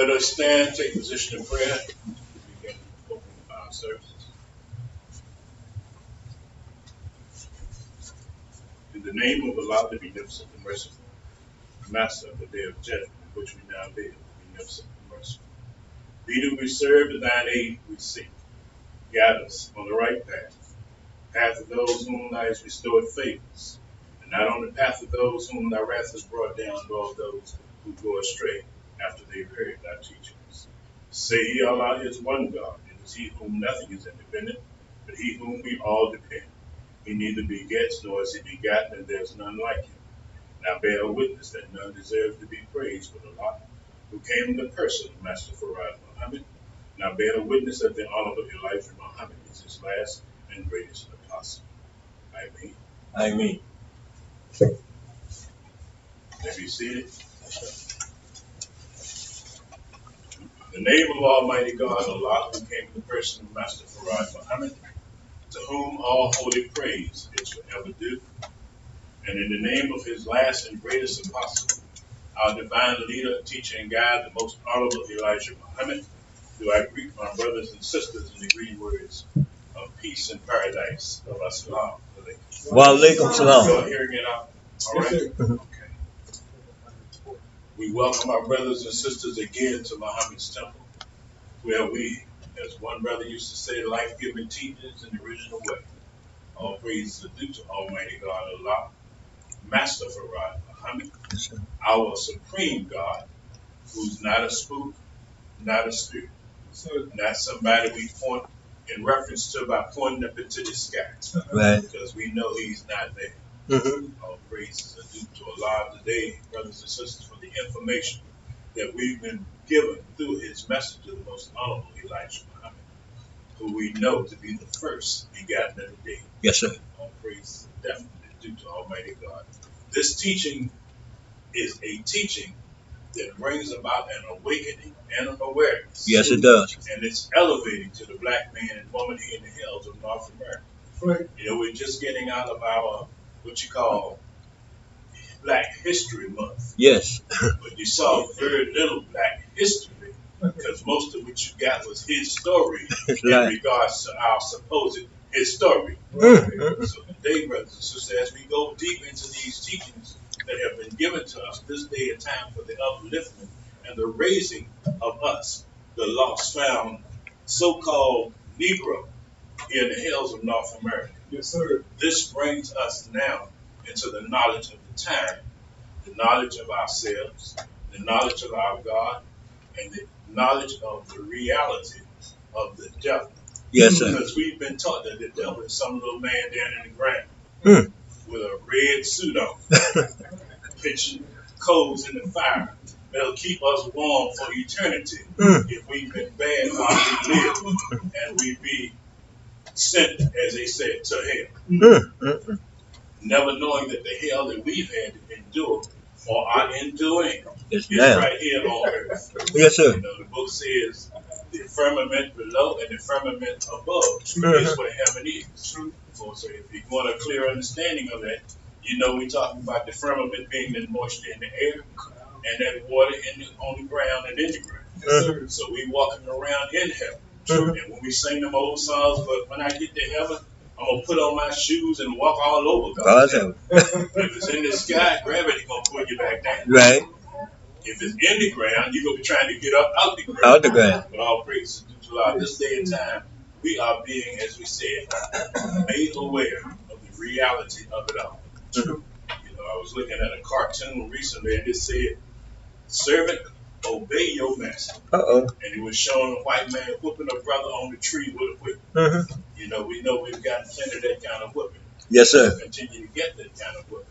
Let us stand, take position in prayer, and begin opening our services. In the name of Allah, the beneficent and merciful, Master of the day of judgment, in which we now live, beneficent and merciful. Thee do we serve, to thine aid we seek. Guide us on the right path of those whom thou hast restored favors, and not on the path of those whom thy wrath has brought down, nor of those who go astray after they've heard thy teachings. Say ye, Allah is one God, and is he whom nothing is independent, but he whom we all depend. He neither begets nor is he begotten, and there is none like him. Now bear witness that none deserves to be praised but Allah, who came in the person of Master Farad Muhammad. Now bear witness that the Honorable Elijah Muhammad is his last and greatest apostle. Ameen. Ameen. May be seated. In the name of Almighty God, Allah, who came in the person of Master Farad Muhammad, to whom all holy praise is forever due, and in the name of his last and greatest apostle, our divine leader, teacher, and guide, the most honorable Elijah Muhammad, do I greet my brothers and sisters in the green words of peace and paradise of As-salamu alaykum. Wa alaikum salam. You all hearing it out? All right? Okay. We welcome our brothers and sisters again to Muhammad's temple, where we, as one brother used to say, life-giving teachings in the original way. All praise is due to Almighty God Allah, Master Farad Muhammad, our supreme God, who's not a spook, not a spirit, not somebody we point in reference to by pointing up into the sky, Right. because we know he's not there. All praises are due to Allah today, brothers and sisters, for the information that we've been given through his messenger, the most honorable Elijah Muhammad, who we know to be the first begotten of the day. Yes, sir. All praises are definitely due to Almighty God. This teaching is a teaching that brings about an awakening and an awareness. Yes, it does. And it's elevating to the black man and woman here in the hills of North America. Right. You know, we're just getting out of our, what you call, Black History Month. Yes. But you saw very little Black history, because most of what you got was his story in Right. regards to our supposed his story. Mm-hmm. So today, brothers and sisters, as we go deep into these teachings that have been given to us, this day and time for the upliftment and the raising of us, the lost found so-called Negro here in the hills of North America. Yes, sir. This brings us now into the knowledge of the time, the knowledge of ourselves, the knowledge of our God, and the knowledge of the reality of the devil. Yes, sir. Because we've been taught that the devil is some little man down in the ground Mm. with a red suit on, pitching coals in the fire that'll keep us warm for eternity if we've been bad while we live and we be sent, as they said, to hell. Mm. Never knowing that the hell that we've had to endure or are enduring Yes, is ma'am. right here on earth. Yes, sir. You know, the book says the firmament below and the firmament above is what heaven is. So if you want a clear understanding of that, you know we're talking about the firmament being the moisture in the air and that water on the ground and in the ground. Yes, sir. So we walking around in heaven. And when we sing them old songs, but when I get to heaven, I'm gonna put on my shoes and walk all over God's heaven. If it's in the sky, gravity gonna pull you back down. Right. If it's in the ground, you're gonna be trying to get up out the ground. Out the ground. But all praise due to Allah. This day and time, we are being, as we said, made aware of the reality of it all. You know, I was looking at a cartoon recently and it said, "Servant, obey your master." Uh-oh. And it was showing a white man whooping a brother on the tree with a whip. Mm-hmm. You know, we know we've gotten plenty of that kind of whipping. Yes, sir. We'll continue to get that kind of whipping.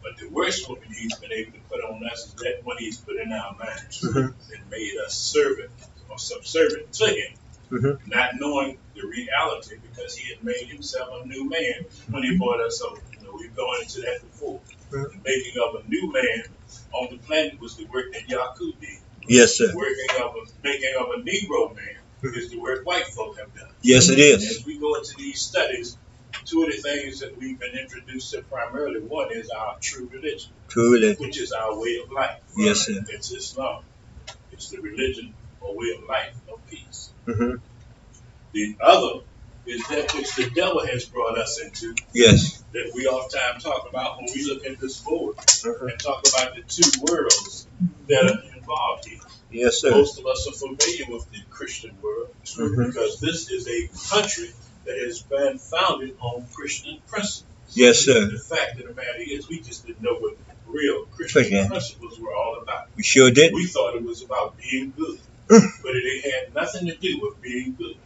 But the worst whipping he's been able to put on us is that one he's put in our minds that made us servant or subservient to him, not knowing the reality because he had made himself a new man when he brought us over. You know, we've gone into that before. The making of a new man on the planet was the work that Yaqub did. Yes, sir. The making of a Negro man is the work white folk have done. Yes, it And is. as we go into these studies, two of the things that we've been introduced to primarily, one is our true religion, Truly. which is our way of life. Yes, sir. It's Islam. It's the religion or way of life of peace. Mm-hmm. The other is that which the devil has brought us into, Yes. that we oftentimes talk about when we look at this board Uh-huh. and talk about the two worlds that are involved here. Yes, sir. Most of us are familiar with the Christian world Mhm. because this is a country that has been founded on Christian principles. Yes, sir. The fact of the matter is, we just didn't know what real Christian principles were all about. We sure did. We thought it was about being good, Mm. but it had nothing to do with being good.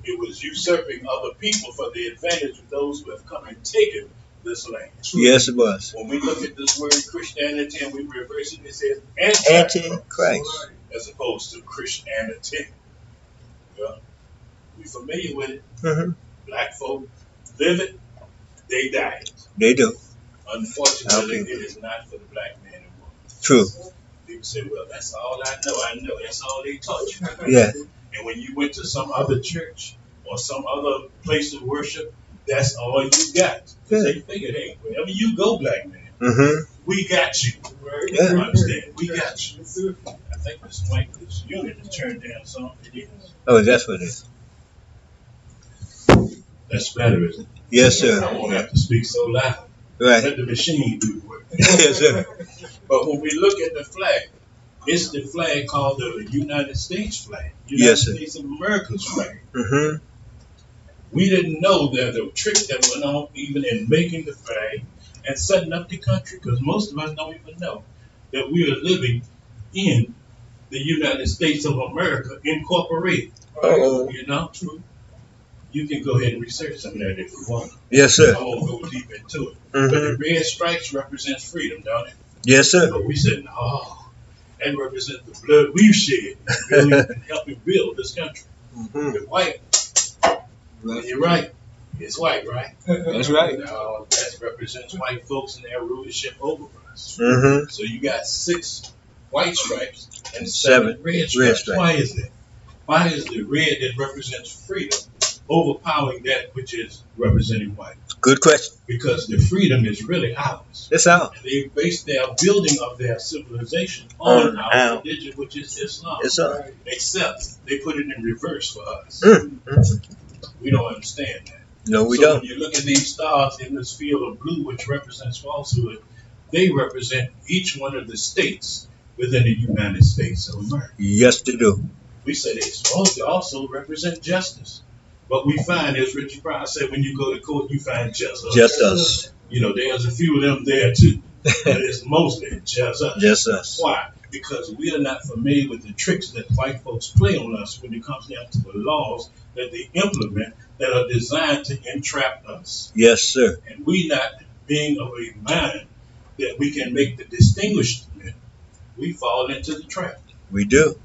It was usurping other people for the advantage of those who have come and taken this land. Yes, it was. When we look at this word Christianity and we reverse it, it says Antichrist. as opposed to Christianity. Well, we familiar with it. Mm-hmm. Black folk live it, they die it. They do. Unfortunately, Okay. it is not for the black man and woman. True. People say, well, that's all I know. I know. That's all they taught you. Yeah. And when you went to some other church or some other place of worship, that's all you got. Because they figured, hey, wherever you go, black man, Mm-hmm. we got you. Yeah. You understand? We got you. I think this unit is turned down some. It is. Oh, that's what it is. That's better, isn't it? Yes, sir. I won't have to speak so loud. Right. Let the machine do the work. Yes, sir. But when we look at the flag, it's the flag called the United States flag. United Yes, sir. States of America's flag. Mm-hmm. We didn't know that the trick that went on even in making the flag and setting up the country, because most of us don't even know that we are living in the United States of America Incorporated. Uh-oh. You know? You can go ahead and research some of that if you want. Yes, sir. I won't go deep into it. But the Mm-hmm. red stripes represents freedom, don't it? Yes, sir. But we said, no, that represents the blood we've shed in building and helping build this country. Mm-hmm. The white, well, you're right. It's white, right? That's right. No, that represents white folks and their rulership over us. Mm-hmm. So you got 6 white stripes and 7 7 red stripes. stripes. Why is that? Why is the red that represents freedom overpowering that which is representing white? Good question. Because the freedom is really ours. It's out. And they base their building of their civilization on our our- religion, which is Islam. It's out. Except they put it in reverse for us. Mm-hmm. We don't understand that. No, we So don't. when you look at these stars in this field of blue, which represents falsehood, they represent each one of the states within the United States of America. Yes, they do. We say they're supposed to also represent justice. But we find, as Richard Pryor said, when you go to court, you find just us. Just us. You know, there's a few of them there too, but it's mostly just us. Just us. Why? Because we are not familiar with the tricks that white folks play on us when it comes down to the laws that they implement that are designed to entrap us. Yes, sir. And we not being of a mind that we can make the distinguishment, we fall into the trap. We do.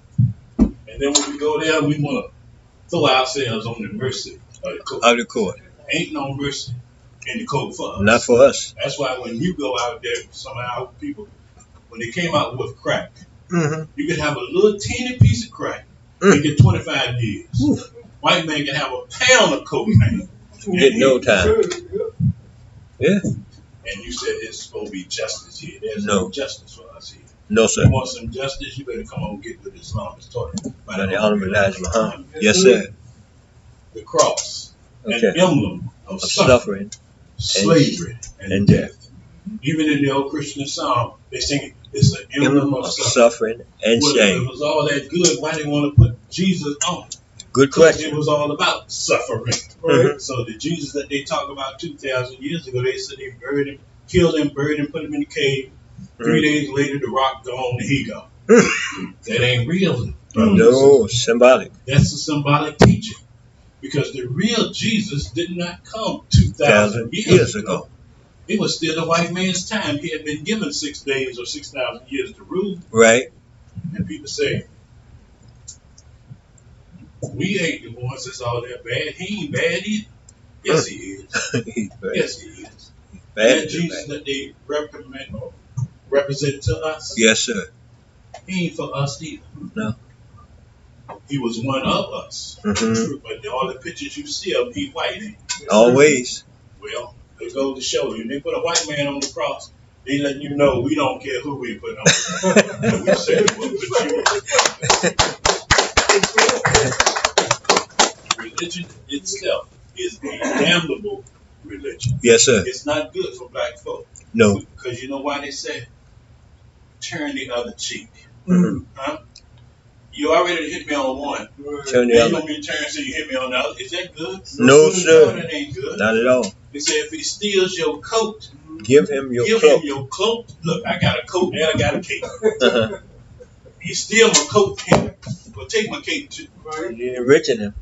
And then when we go there, we want to throw ourselves on the mercy of the court. Out of court. Ain't no mercy in the code for us. Not for us. That's why when you go out there, some of our people, when they came out with crack, Mm-hmm. you could have a little teeny piece of crack and get 25 years. Ooh. White man can have a pound of cocaine. Get no time. Yeah. And you said it's supposed to be justice here. There's No. no justice for us here. No, You sir. want some justice, you better come on and get what Islam is taught. By the Honorable Elijah Muhammad. Yes, sir. The cross, an Okay. emblem of Of suffering, suffering slavery, and and death. Even in the old Christian psalm, they sing it's an emblem of suffering. suffering and Well, shame. it was all that good. Why they want to put Jesus on it? Good Because it question. was all about suffering. Mhm. So the Jesus that they talk about 2,000 years ago, they said they buried him, killed him, buried him, put him in the cave. 3 days later, the rock gone, and he gone. That ain't real. No, symbolic. That's a symbolic teaching. Because the real Jesus did not come 2,000 years ago. It was still the white man's time. He had been given 6 days or 6,000 years to rule. Right. And people say, we ain't the ones that's all that bad. He ain't bad either. Yes, he is. He's bad. Yes, he is. Bad. That Jesus that they recommend or represent to us, Yes, sir. he ain't for us either. No. He was one of us. Mm-hmm. But all the pictures you see of him, he white. Ain't he? Always. Well, it goes to show you. They put a white man on the cross. They let you know we don't care who we put on. We said it was, but religion itself is a damnable religion. Yes, sir. It's not good for black folk. No. Because you know why they say, turn the other cheek. Mhm. Huh? You already hit me on one. Turn the Now you other. want me to turn so you hit me on the other. Is that good? No, No, sir. that ain't good. Not at all. They say if he steals your coat, Give him your give cloak. him your cloak. Look, I got a coat and I got a cape. Uh-huh. You steal my coat, well, take my cape too. You're enriching him.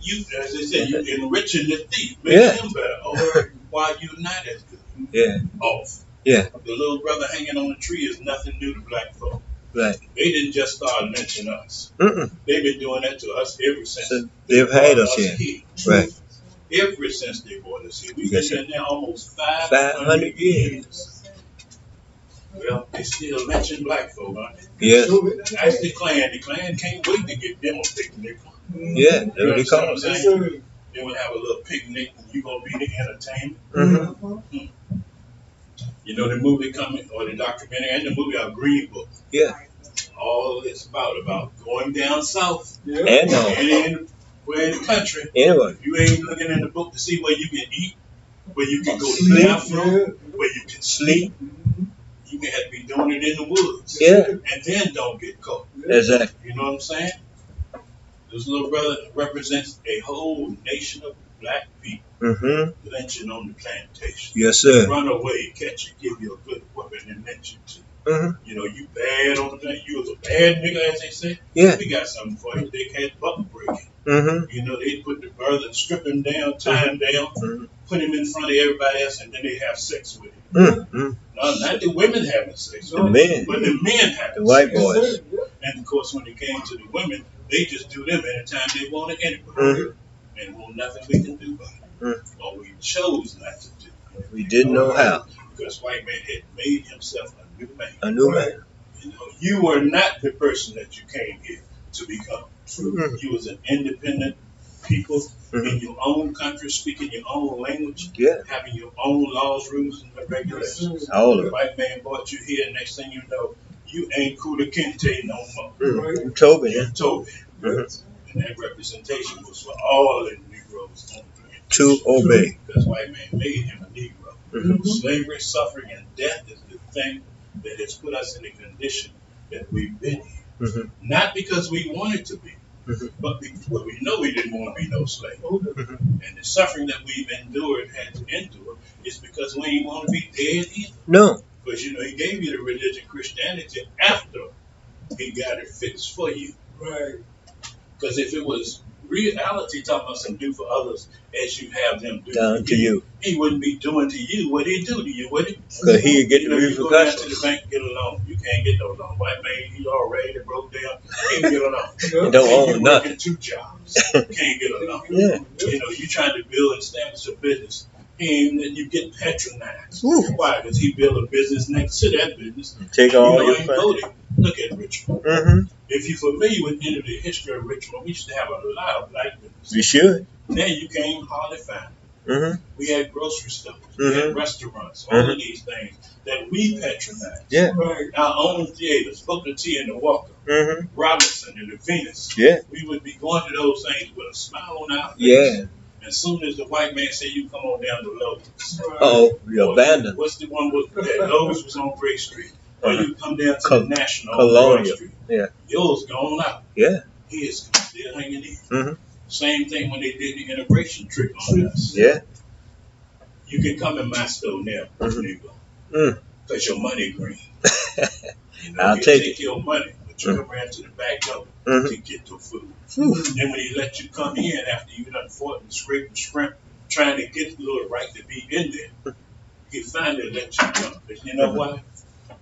You, as they say, you enriching the thief, making him better off, while you're not as good Yeah. off. Yeah. The little brother hanging on the tree is nothing new to black folk. Right. They didn't just start lynching us. Mm-mm. They've been doing that to us ever since So they've had us here. here. Right. Ever since they brought us here. We've Yes, been sir. here now almost 500 500 years. Well, they still lynching black folk, aren't they? Yes. That's the Klan. The Klan can't wait to get them a picnic. Yeah. That's what they call it. They will have a little picnic and you're going to be the entertainment. Mm-hmm. You know the movie coming, or the documentary, and the movie our Green Book. Yeah. All it's about going down south. And Anywhere in the country. Anyway. If you ain't looking in the book to see where you can eat, where you can go to Sleep. the bathroom, where you can sleep, you can have to be doing it in the woods. Yeah. And then don't get caught. Exactly. You know what I'm saying? This little brother represents a whole nation of black people Mm-hmm. lynching on the plantation. Yes, sir. Run away, catch you, give you a good weapon, and lynch you too. Mm-hmm. You know, you bad on the plantation. You was a bad nigga, as they say. Yeah. We got something for you. They had buckle breaking. Mm-hmm. You know, they put the brother, strip him down, tie him down, put him in front of everybody else, and then they have sex with him. Mm-hmm. No, not the women having sex with The him, men. but the men having The white sex. boys. And of course, when it came to the women, they just do them anytime they wanted anyway. Mm-hmm. And well, nothing we can do about it. Or we chose not to do. We didn't know how. Because white man had made himself a new man. A new man. You know, you were not the person that you came here to become. Mm-hmm. You was an independent people in Mm-hmm. your own country, speaking your own language, Yeah. having your own laws, rules, and regulations. All The of it. white man brought you here, and next thing you know, you ain't Kuda Kinte no more. Mm-hmm. Toby. You're Toby. Mm-hmm. And that representation was for all the Negroes on the planet. To obey. Because white man made him a Negro. Mm-hmm. Slavery, suffering, and death is the thing that has put us in the condition that we've been here. Mm-hmm. Not because we wanted to be, Mhm. but because we know we didn't want to be no slave. Mm-hmm. And the suffering that we've endured, had to endure, is because we ain't want to be dead either. No. Because, you know, he gave you the religion Christianity after he got it fixed for you. Right. Because if it was reality, talking about some do for others as you have them do Down to you. he wouldn't be doing to you what he do to you, would he? Because he'd get You the know, you go down to the repercussions. bank and get a loan. You can't get no loan. White man, he already broke down. Can't get a loan. You don't You own nothing. working 2 jobs. Can't get a loan. Yeah. You know, you trying to build and establish a business. And then you get patronized. Ooh. Why? Because he built a business next to that business. Take You all know, your ain't fun. go there. Look at Richmond. Mm-hmm. If you're familiar with any of the history of Richmond, we used to have a lot of black businesses. We should. Then you can't hardly find them. Mm-hmm. We had grocery stores, we Mhm. had restaurants, all of these things that we patronized. Yeah. Right. Our own theaters, Booker T and the Walker, Mm-hmm. Robinson and the Venus. Yeah. We would be going to those things with a smile on our face. Yeah. As soon as the white man said, you come on down to Lowe's. Uh-oh. You Or abandoned. What's the one with that Lowe's was on Gray Street? Or you come down to the National on Colonial. Broad Street. Yeah. Yours gone out. Yeah. His still hanging in. Mm-hmm. Same thing when they did the integration trick on us. Yeah. You can come in my store now, nigga. Mm. Because your money green. You know, I'll he'll take take your money, but you come around to the back door Mhm. to get your food. Whew. Then when he let you come in after you done fought and scraped and scrimp, trying to get the little right to be in there, he finally let you come. But you know why?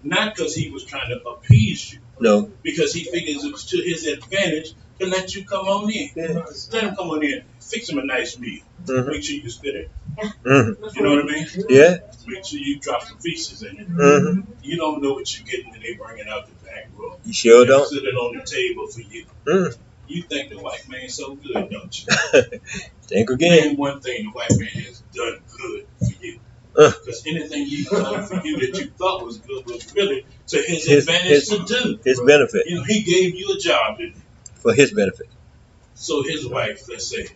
Not because he was trying to appease you, No. because he figures it was to his advantage to let you come on in. Yeah. Let him come on in, fix him a nice meal. Mm-hmm. Make sure you spit it. Mm-hmm. You know what I mean? Yeah. Make sure you drop some feces in it. Mm-hmm. You don't know what you're getting when they bring it out the back room. You sure They don't? sit it on the table for you. Mm. You think the white man's so good, don't you? Think again. Name one thing the white man has done good for you. Because anything he done for you that you thought was good was really to his advantage to do. His benefit. You know, he gave you a job, didn't he? For his benefit. So his wife, let's say,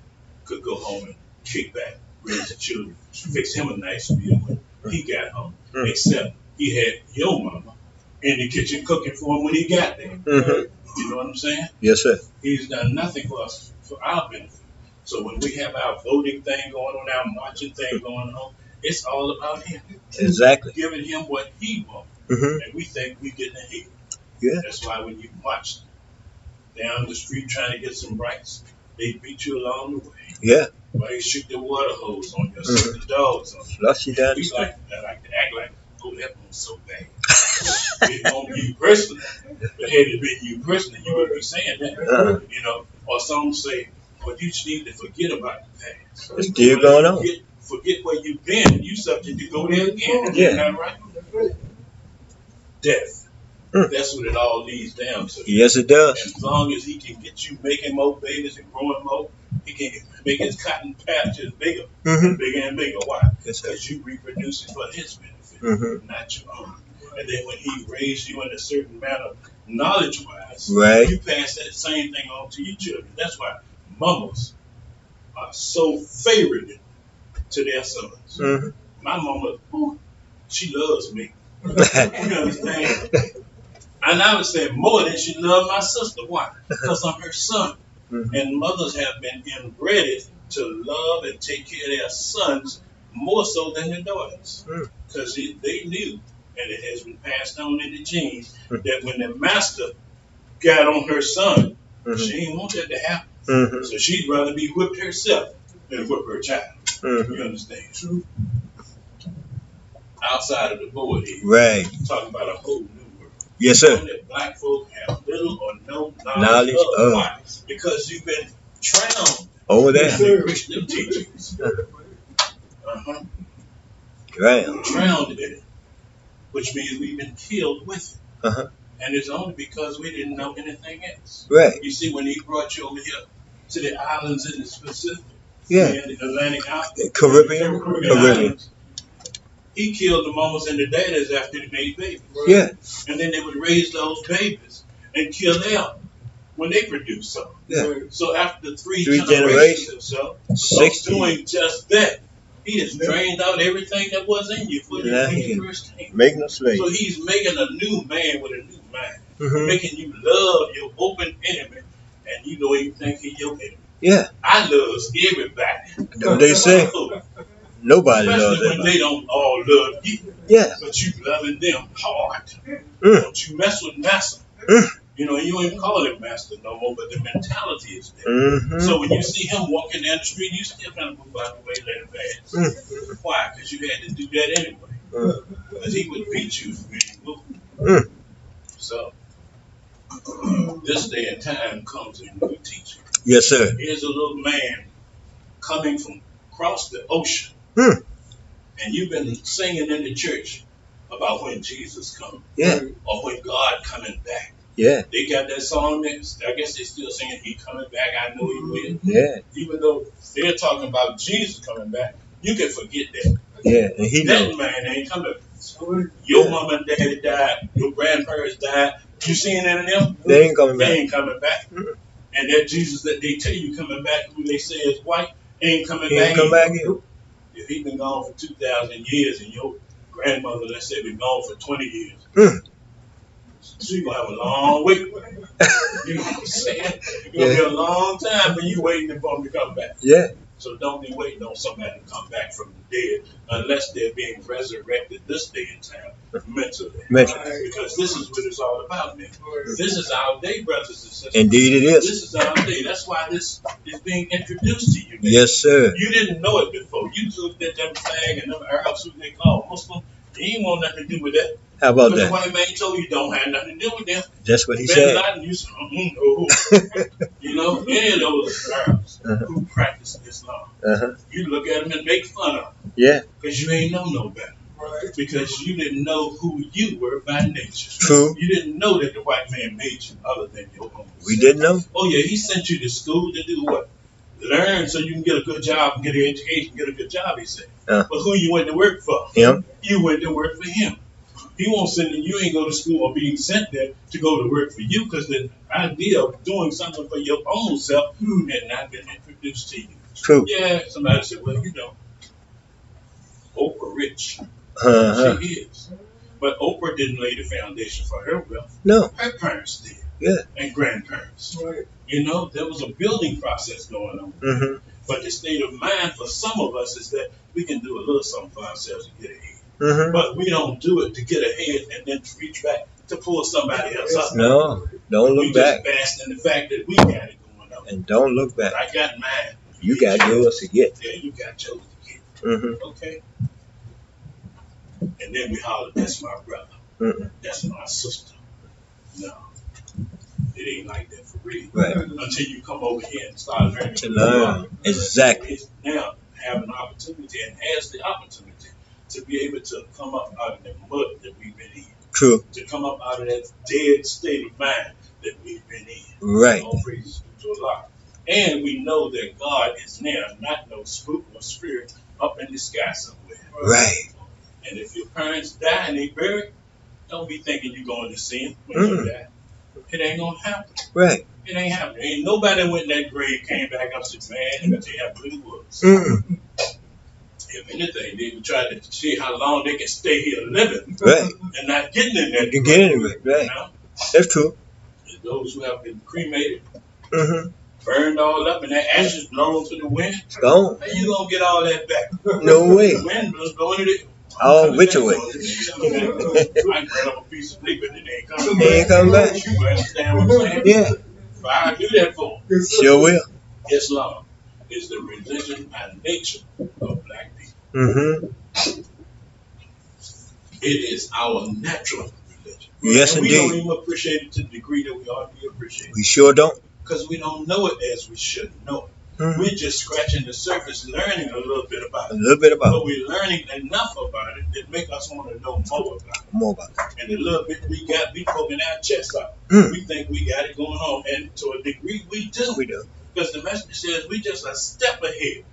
could go home and kick back, raise the children, fix him a nice meal when he got home. Except he had your mama in the kitchen cooking for him when he got there. Mm-hmm. You know what I'm saying? Yes, sir. He's done nothing for us, for our benefit. So when we have our voting thing going on, our marching thing going on, it's all about him. Exactly. Giving him what he wants. Mm-hmm. And we think we're getting ahead. Yeah. That's why when you march down the street trying to get some rights, they beat you along the way. Yeah. Why they shoot the water hose on you, shoot the dogs on you. Flush you down the We street. like to act like, oh, that one's so bad. It won't be you personally. But had it been you personally, you would be saying that. You know, or some say, well, you just need to forget about the past. It's still going on. Forget where you've been. You subject to go there again. Yeah. Isn't that right? Death. That's what it all leads down to. Yes, it does. As long as he can get you making more babies and growing more, he can make his cotton patches bigger and bigger and bigger. Why? Because you reproducing for his benefit, not your own. And then when he raised you in a certain manner, knowledge-wise, right, you pass that same thing on to your children. That's why mamas are so favored to their sons. My mama, she loves me. You understand? And I would say more than she loved my sister. Why? Because I'm her son. And mothers have been inbred to love and take care of their sons more so than their daughters. Because they knew, and it has been passed on in the genes, that when the master got on her son, she didn't want that to happen. So she'd rather be whipped herself than whip her child. You understand? Outside of the board here. Right. Talking about a whole new world. Yes, sir. That black folk have little or no knowledge of. Why? Because you've been drowned over there. in Christian teachings. Drowned in it. Which means we've been killed with it. And it's only because we didn't know anything else. Right. You see, when he brought you over here to the islands in the Pacific, the Atlantic Islands, Caribbean Islands, he killed the mamas and the daddies after they made babies. Yeah. And then they would raise those babies and kill them when they produce something. Yeah. So after three generations or so, doing just that, he has drained out everything that was in you when you first came. Making a slave. So he's making a new man with a new mind. Making you love your open enemy, and you don't even think he's your enemy. Yeah. I love everybody. That's what they say. Nobody loves them. Especially when they don't all love you. Yeah. But you loving them hard. Don't you mess with master. You know, you ain't call him master no more, but the mentality is there. So when you see him walking down the street, you still kind of move out the way, let him pass. Why? Because you had to do that anyway. Because he would beat you when you moved. So this day and time comes a new teacher. Yes, sir. Here's a little man coming from across the ocean. And you've been singing in the church about when Jesus comes. Yeah. Or when God coming back. Yeah. They got that song there. I guess they still singing, he coming back, I know he will. Yeah. Even though they're talking about Jesus coming back, you can forget that. Yeah, and he that knows. Man ain't coming. Your mama and daddy died. Your grandparents died. You seen any of them? They ain't coming back. They ain't coming back. And that Jesus that they tell you coming back, who they say is white, ain't coming back. Ain't come back either. If he been gone for 2,000 years and your grandmother, let's say, been gone for 20 years, so you're going to have a long wait. You know what I'm saying? It's going to be a long time when you waiting for him to come back. Yeah. So don't be waiting on somebody to come back from the dead unless they're being resurrected this day and time mentally. Because this is what it's all about, man. This is our day, brothers and sisters. Indeed it is. This is our day. That's why this is being introduced to you, man. Yes, sir. You didn't know it before. You looked at them flag and them Arabs who they call Muslim. He ain't want nothing to do with that. How about But that? the white man told you don't have nothing to do with them. That's what he said. You said, you know, any of those Arabs who practice Islam, you look at them and make fun of them. Yeah. Because you ain't know no better. Because you didn't know who you were by nature. True. You didn't know that the white man made you other than your own. We didn't know. Oh yeah, he sent you to school to do what? Learn so you can get a good job and get an education, get a good job, he said. But who you went to work for? Him. You went to work for him. He won't send you. You ain't go to school or being sent there to go to work for you because the idea of doing something for your own self had not been introduced to you. True. Yeah, somebody said, well, Oprah rich. Uh-huh. She is. But Oprah didn't lay the foundation for her wealth. No. Her parents did. Yeah. And grandparents. Right. There was a building process going on. Mm-hmm. But the state of mind for some of us is that we can do a little something for ourselves to get ahead. Mm-hmm. But we don't do it to get ahead and then to reach back to pull somebody else up. No. Don't We look back. just bask in the fact that we got it going on. And don't look back. I got mine. You got yours to get. Yeah, you got yours to get. Mm-hmm. Okay? And then we holler, that's my brother. Mm-mm. That's my sister. No. It ain't like that for real. Right. Until you come over here and start learning. To learn. Exactly. It's now have an opportunity and has the opportunity to be able to come up out of the mud that we've been in. True. To come up out of that dead state of mind that we've been in. Right. All praises to Allah. And we know that God is now not no spook or spirit up in the sky somewhere. Right. And if your parents die and they buried, don't be thinking you're going to see them when you die. It ain't going to happen. Right. It ain't happening. Ain't nobody went in that grave, came back up, said, man, let me tell you how good it was. Mm-mm. If anything, they would try to see how long they can stay here living Right. and not getting in that You grave. get into it. Right. That's true. And those who have been cremated, Mm-hmm. burned all up, and their ashes blown to the wind, Gone. how you going to get all that back? No way. The wind was blowing it in. All which way? I can burn up a piece of paper and it ain't coming They ain't coming back. You understand what I'm saying? Yeah. But I do that for them. Sure will. Islam is the religion and nature of black people. Mm-hmm. It is our natural religion. Yes, and we don't indeed. even appreciate it to the degree that we ought to be appreciated. We sure don't. Because we don't know it as we should know it. Mm-hmm. We're just scratching the surface, learning a little bit about A it. little bit about But we're learning enough about it that make us want to know more about it. more about it. And the little bit we got, we poking our chest out. Mm. We think we got it going on. And to a degree, we do. We do. Because the message says we just a step ahead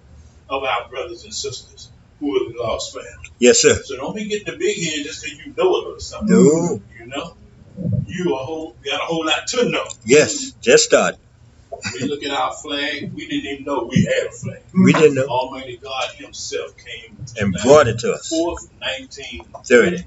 of our brothers and sisters who are the lost family. Yes, sir. So don't be getting the big head just because you know a little something. No. You know? You got a whole lot to know. Yes. Just started. We look at our flag, we didn't even know we had a flag. We didn't know. Almighty God himself came And brought it to us. 4th, 1930, 30.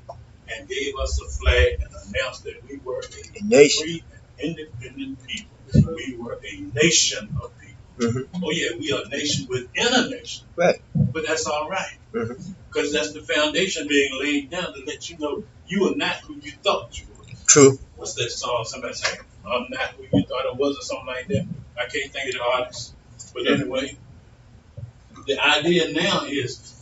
and gave us a flag and announced that we were A nation. free and independent people. We were a nation of people. Mm-hmm. Oh yeah, we are a nation within a nation. Right. But that's all right. Mm-hmm. Because that's the foundation being laid down to let you know you are not who you thought you were. True. What's that song? Somebody saying, I'm not who you thought I was or something like that. I can't think of the artist. But anyway, the idea now is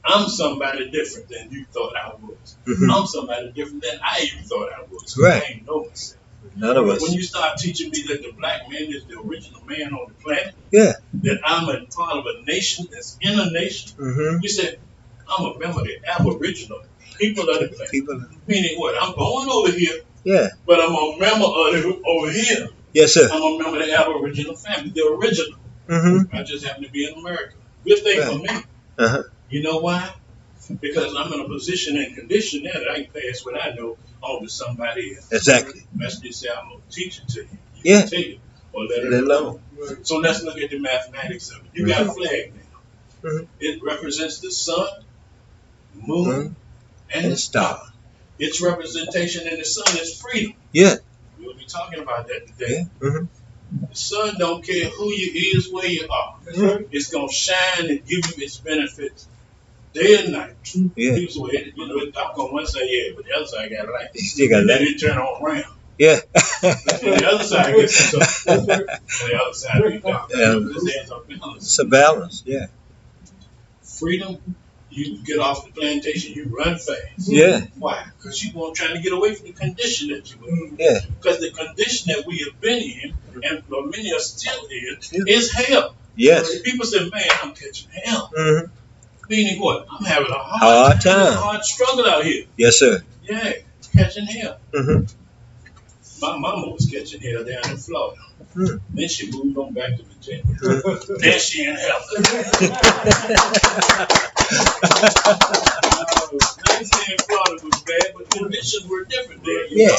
I'm somebody different than you thought I was. Mm-hmm. I'm somebody different than I even thought I was. Right. I ain't know myself. None of us. When you start teaching me that the black man is the original man on the planet, Yeah. that I'm a part of a nation that's in a nation, Mm-hmm. you said, I'm a member of the aboriginal people of the planet. People. Meaning what? I'm going over here, Yeah. but I'm a member of the over here. Yes, sir. I'm a member of the aboriginal family, the original. Mm-hmm. I just happen to be in America. Good thing for me. Uh-huh. You know why? Because I'm in a position and condition now that I can pass what I know on to somebody else. Exactly. That's just say I'm going to teach it to you. You Yeah. can take it or let it Let alone. Right. So let's look at the mathematics of it. You got a flag now. Mhm. It represents the sun, moon, Mhm. and And the a star. Its representation in the sun is freedom. Yeah. We'll be talking about that today. Yeah. Mm-hmm. The sun don't care who you is, where you are. That's right. It's going to shine and give you its benefits day and night. Yeah. People say, it's dark on one side, yeah, but the other side got light. You still got And then that. it turn on round. Yeah. And the other side gets dark. And the other side be dark. Yeah. This ends up balance. It's a balance. Yeah. Freedom, you get off the plantation, you run fast. Yeah. Why? Because you want trying to get away from the condition that you're in. Yeah. Because the condition that we have been in, and for many are still in, Yeah. is hell. Yes. People say, man, I'm catching hell. Mm-hmm. Meaning what? I'm having a Hard time. hard struggle out here. Yes, sir. Yeah, catching hell. Mm-hmm. My mama was catching hell down in Florida. Mm. Then she moved on back to Virginia. Mm. Then she in heaven. Nineteen in Florida was bad, but conditions were different there. You know?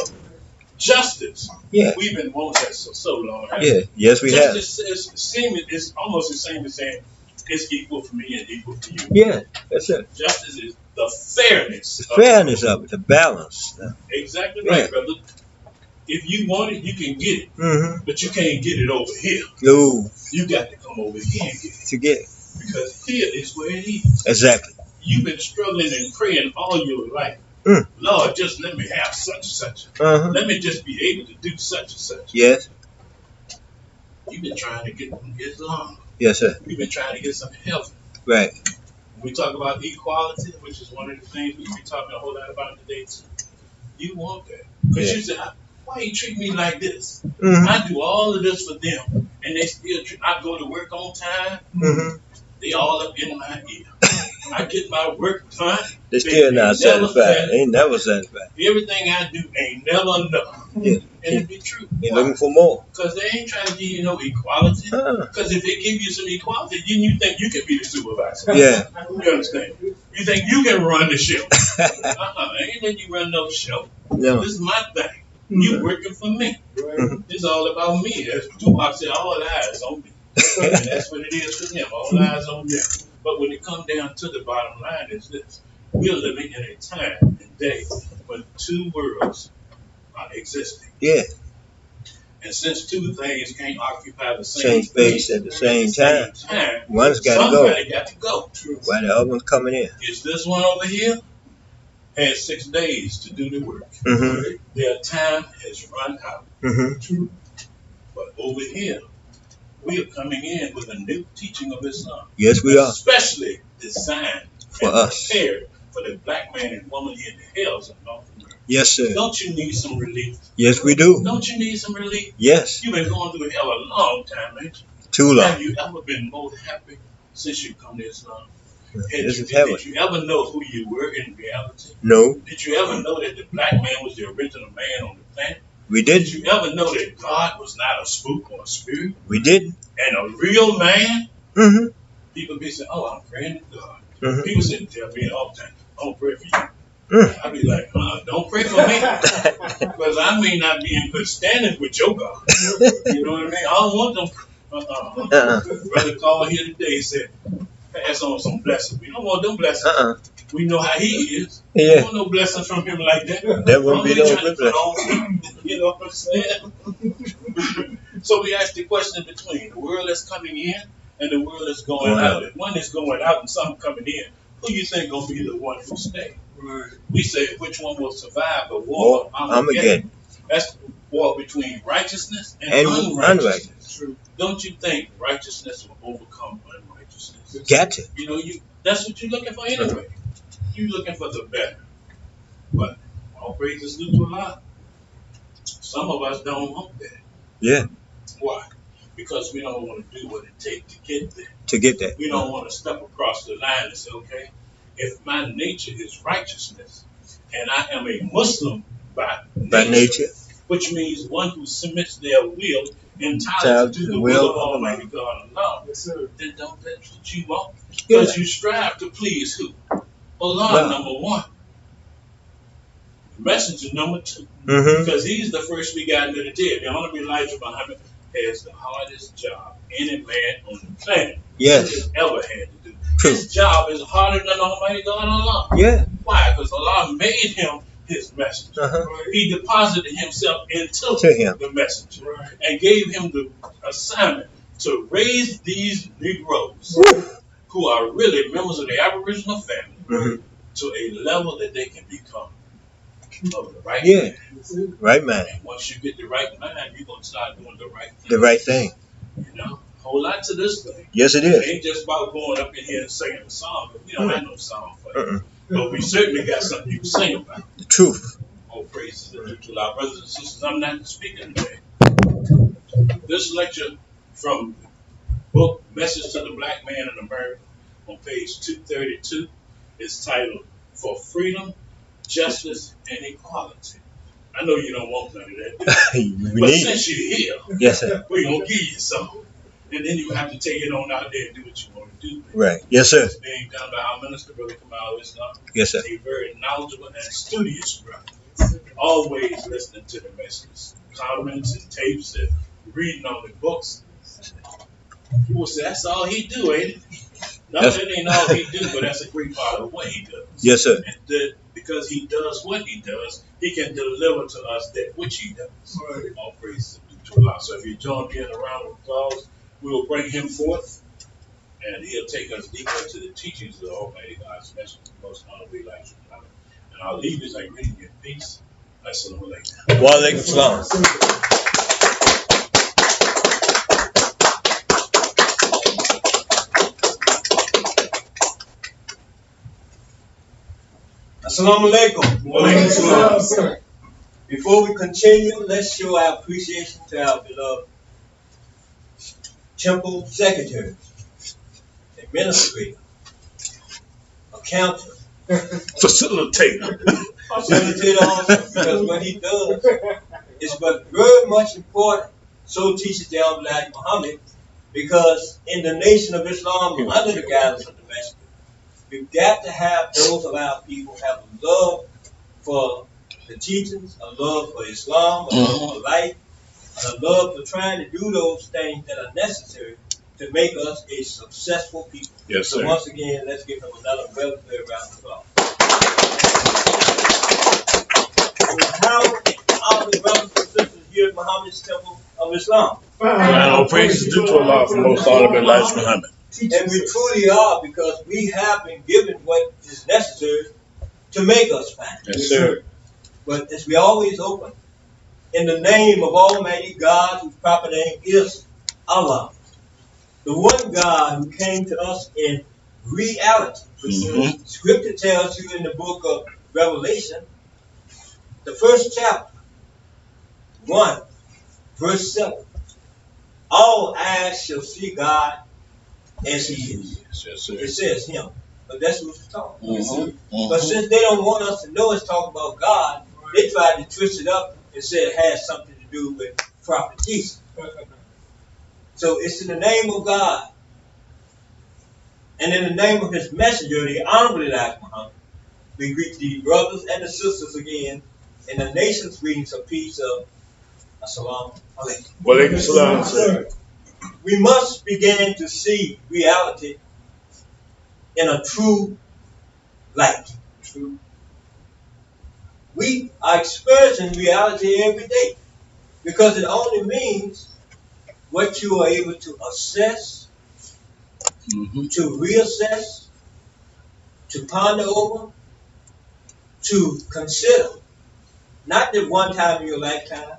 Justice. Yeah. We've been wanting that so long. Yeah. Yes, we have. Justice is almost the same as saying it's equal for me and equal for you. Yeah. That's it. Justice is the fairness. The fairness of it, the balance. Exactly Yeah. right, brother. If you want it, you can get it. Mm-hmm. But you can't get it over here. No. You got to come over here and get it. To get it. Because here is where it is. Exactly. You've been struggling and praying all your life. Mm. Lord, just let me have such and such. Uh-huh. Let me just be able to do such and such. Yes. You've been trying to get Islam. Yes, sir. You've been trying to get some health. Right. When we talk about equality, which is one of the things we'll be talking a whole lot about today too. You want that. Because Yeah. you say, why you treat me like this? Mm-hmm. I do all of this for them. And they still I go to work on time. Mm-hmm. They all up in my ear. I get my work done. They still not satisfied. They ain't never satisfied. Everything I do ain't never enough. Yeah. And it be true. They're looking for more. Because they ain't trying to give you no equality. Because if they give you some equality, then you think you can be the supervisor. Yeah. You understand? You think you can run the show. Ain't letting you run no show. No. This is my thing. You working for me. It's all about me. As Tupac said, all eyes on me. And that's what it is for him. All eyes on them. But when it comes down to the bottom line is this. We're living in a time and day when two worlds are existing. Yeah. And since two things can't occupy the same Same space at the same time. One's got to go. Somebody got to go. While the other one's coming in. Is this one over here? Had 6 days to do the work. Mm-hmm. Their time has run out. Mm-hmm. But over here, we are coming in with a new teaching of Islam. Yes, we are. Especially designed For and us. prepared for the black man and woman in the hells of North America. Yes, sir. Don't you need some relief? Yes, we do. Don't you need some relief? Yes. You've been going through hell a long time, ain't you? Too long. Have you ever been more happy since you come to Islam? This is heaven. Did you ever know who you were in reality? No. Did you ever know that the black man was the original man on the planet? We Did didn't. you ever know that God was not a spook or a spirit? We didn't. And a real man? Mm-hmm. People be saying, oh, I'm praying to God. Mm-hmm. People say, tell me all the time, don't pray for you. Mm. I be like, don't pray for me. Because I may not be in good standing with your God. You know what I mean? I don't want them. Brother called here today and said, pass on some blessings. We don't want them blessings. We know how he is. Yeah. We don't want no blessings from him like that. That wouldn't be no Trying to good put blessing. on, you know what I'm saying? So we ask the question between the world that's coming in and the world that's going out. If one is going out and some coming in, who you think gonna be the one who stay? Right. We say which one will survive the war of Armageddon. That's the war between righteousness and unrighteousness. True. Don't you think righteousness will overcome unrighteousness? Got to. You know, that's what you're looking for anyway. You're looking for the better. But all praises due to Allah. Some of us don't want that. Yeah. Why? Because we don't want to do what it takes to get there. To get that. We don't want to step across the line and say, okay, if my nature is righteousness and I am a Muslim by nature, which means one who submits their will entirely to the will of Almighty God Allah, then don't that's what you want. Because you strive to please who? Allah, number one. Messenger number two. Mm-hmm. Because he's the first begotten of the dead. The Honorable Elijah Muhammad has the hardest job any man on the planet has ever had to do. True. His job is harder than Almighty God Allah. Yeah. Why? Because Allah made him his messenger. He deposited himself into the messenger and gave him the assignment to raise these Negroes who are really members of the Aboriginal family to a level that they can become of the right man. Right man. And once you get the right mind, you're going to start doing the right thing. The right thing. You know, a whole lot to this thing. Yes, it is. It ain't just about going up in here and singing a song. But we don't have no song for you. But we certainly got something you can sing about. The truth. All praises to our brothers and sisters. I'm not speaking today. This lecture from the book Message to the Black Man in America on page 232 is titled For Freedom, Justice, and Equality. I know you don't want none of that, we but need since it. you're here, Yes, sir. we're gonna give you some, and then you have to take it on out there and do what you want to do. Right. Yes, sir. It's being done by our minister, Brother Kamau. Is not Yes, sir. a very knowledgeable and studious brother. Always listening to the messages, comments, and tapes, and reading on the books. People say that's all he do, ain't it? No, Yes. that ain't all he do, but that's a great part of what he does. Yes, sir. And because he does what he does, he can deliver to us that which he does. Right. All praises to Allah. So if you join me in a round of applause, we will bring him forth, and he'll take us deeper into the teachings of the Almighty God's message, the most honorable life. And I'll leave this like reading in peace. Assalamu alaikum. Wa alaikum salam. Assalamu alaikum. Wa alaikum salam. Before we continue, let's show our appreciation to our beloved temple secretary, administrator, accountant, Facilitator. facilitator also, because what he does is but very much important. So teaches the Almighty Muhammad, because in the nation of Islam, under the guidance of the Messenger, we've got to have those of our people have a love for the teachings, a love for Islam, a love for life, and a love for trying to do those things that are necessary to make us a successful people. Yes, So sir. once again, let's give him another very round of applause. How are the brothers and sisters here at Muhammad's Temple of Islam? And all praises due to Allah for most honorable Elijah Muhammad. And we truly are, because we have been given what is necessary to make us fine. Yes, sir. But as we always open, in the name of Almighty God, whose proper name is Allah, the one God who came to us in reality. Mhm. Scripture tells you in the book of Revelation, the first chapter, 1, verse 7, all eyes shall see God as he is. Yes, sir. It says him, but that's who's talking. Mhm. But since they don't want us to know it's talking about God, they try to twist it up and say it has something to do with Prophet Jesus. So it's in the name of God and in the name of his messenger, the honorable Elijah Muhammad, we greet the brothers and the sisters again in the nation's greetings of peace of Assalamu alaikum. Wa alaikum salam, sir. We must begin to see reality in a true light. We are experiencing reality every day, because it only means what you are able to assess, Mhm. to reassess, to ponder over, to consider. Not just one time in your lifetime,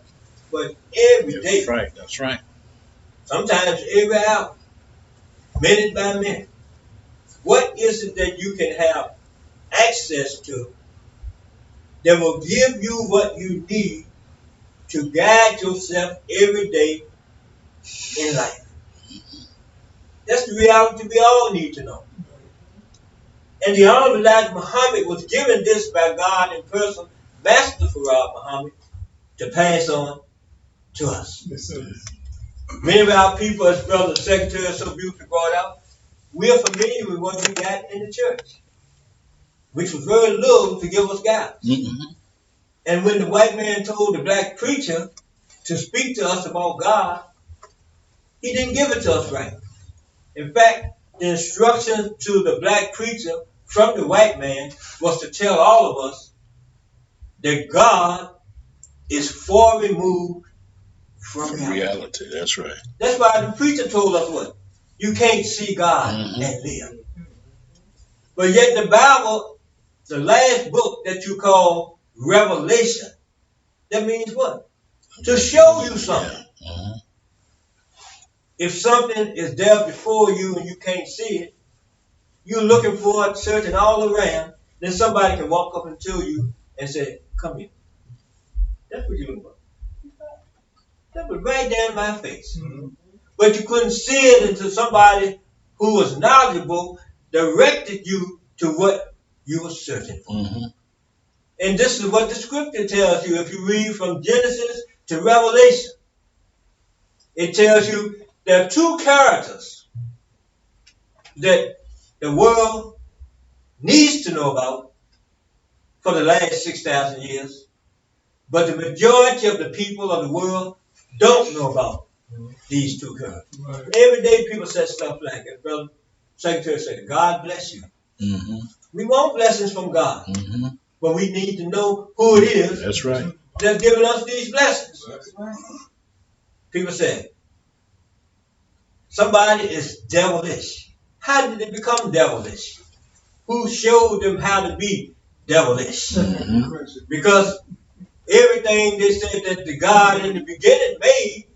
but every day. That's right. That's right. Sometimes every hour, minute by minute. What is it that you can have access to that will give you what you need to guide yourself every day in life? That's the reality we all need to know. And the Honorable Elijah Muhammad was given this by God in person, Master Farad Muhammad, to pass on to us. Yes, sir. Many of our people, as Brother Secretary so beautifully brought out, we are familiar with what we got in the church, which was very little to give us guidance. Mhm. And when the white man told the black preacher to speak to us about God, he didn't give it to us right. In fact, the instruction to the black preacher from the white man was to tell all of us that God is far removed from reality. Reality. That's right. That's why the preacher told us what? You can't see God Mhm. and live. But yet the Bible, the last book that you call Revelation, that means what? To show you something. Yeah. Mhm. If something is there before you and you can't see it, you're looking for it, searching all around, then somebody can walk up to you and say, come here. That's what you're looking for. That was right there in my face. Mm-hmm. But you couldn't see it until somebody who was knowledgeable directed you to what you were searching for. Mhm. And this is what the scripture tells you. If you read from Genesis to Revelation, it tells you there are two characters that the world needs to know about for the last 6,000 years. But the majority of the people of the world don't know about these two characters. Right. Every day people say stuff like that. Brother Secretary said, God bless you. Mm-hmm. We want blessings from God. Mm-hmm. But we need to know who it is. That's right. That's giving us these blessings. That's right. People say, somebody is devilish. How did they become devilish? Who showed them how to be devilish? Mm-hmm. Because everything they said that the God in the beginning made,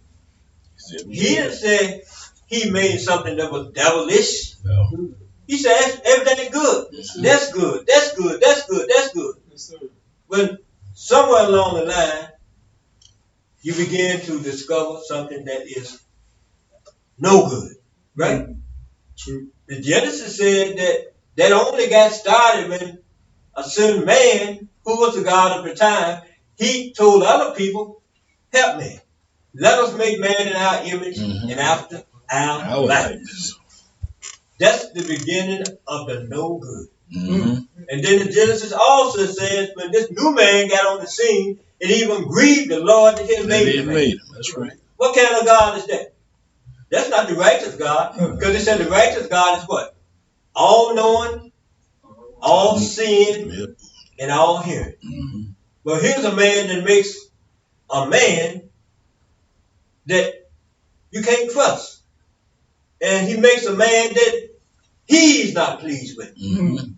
he didn't say he made something that was devilish. No. He said everything is good. Yes, that's good. That's good. That's good. That's good. Yes, but somewhere along the line, you begin to discover something that is no good. Right? True. The Genesis said that only got started when a certain man, who was the God of the time, he told other people, help me. Let us make man in our image and after our likeness. That's the beginning of the no good. Mm-hmm. And then the Genesis also says when this new man got on the scene, it even grieved the Lord that he made him. That's right. What kind of God is that? That's not the righteous God. Because it said the righteous God is what? All knowing, all seeing, and all hearing. Mm-hmm. But here's a man that makes a man that you can't trust. And he makes a man that he's not pleased with. Mm-hmm.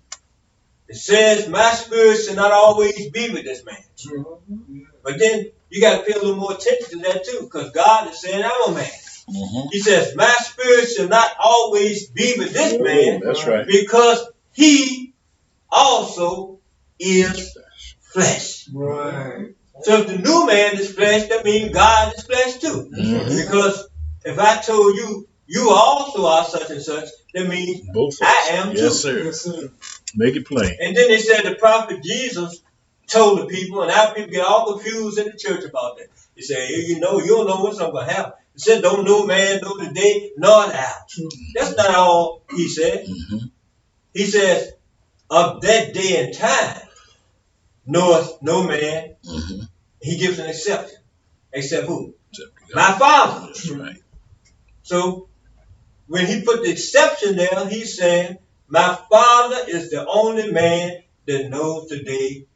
It says, my spirit shall not always be with this man. Mm-hmm. But then you got to pay a little more attention to that too, because God is saying, I'm a man. Mm-hmm. He says, my spirit shall not always be with this man. That's right. Because he also is flesh. Right. So if the new man is flesh, that means God is flesh too. Mm-hmm. Because if I told you, you also are such and such, that means both I am too. Yes, sir. Yes, sir. Make it plain. And then they said the prophet Jesus told the people, and our people get all confused in the church about that. They say, you know, you don't know what's going to happen. He said, don't no man know the day nor the hour. That's not all he said. Mm-hmm. He says, of that day and time knoweth no man. Mm-hmm. He gives an exception. Except who? My Father. That's right. So when he put the exception there, he's saying, my Father is the only man that knows the day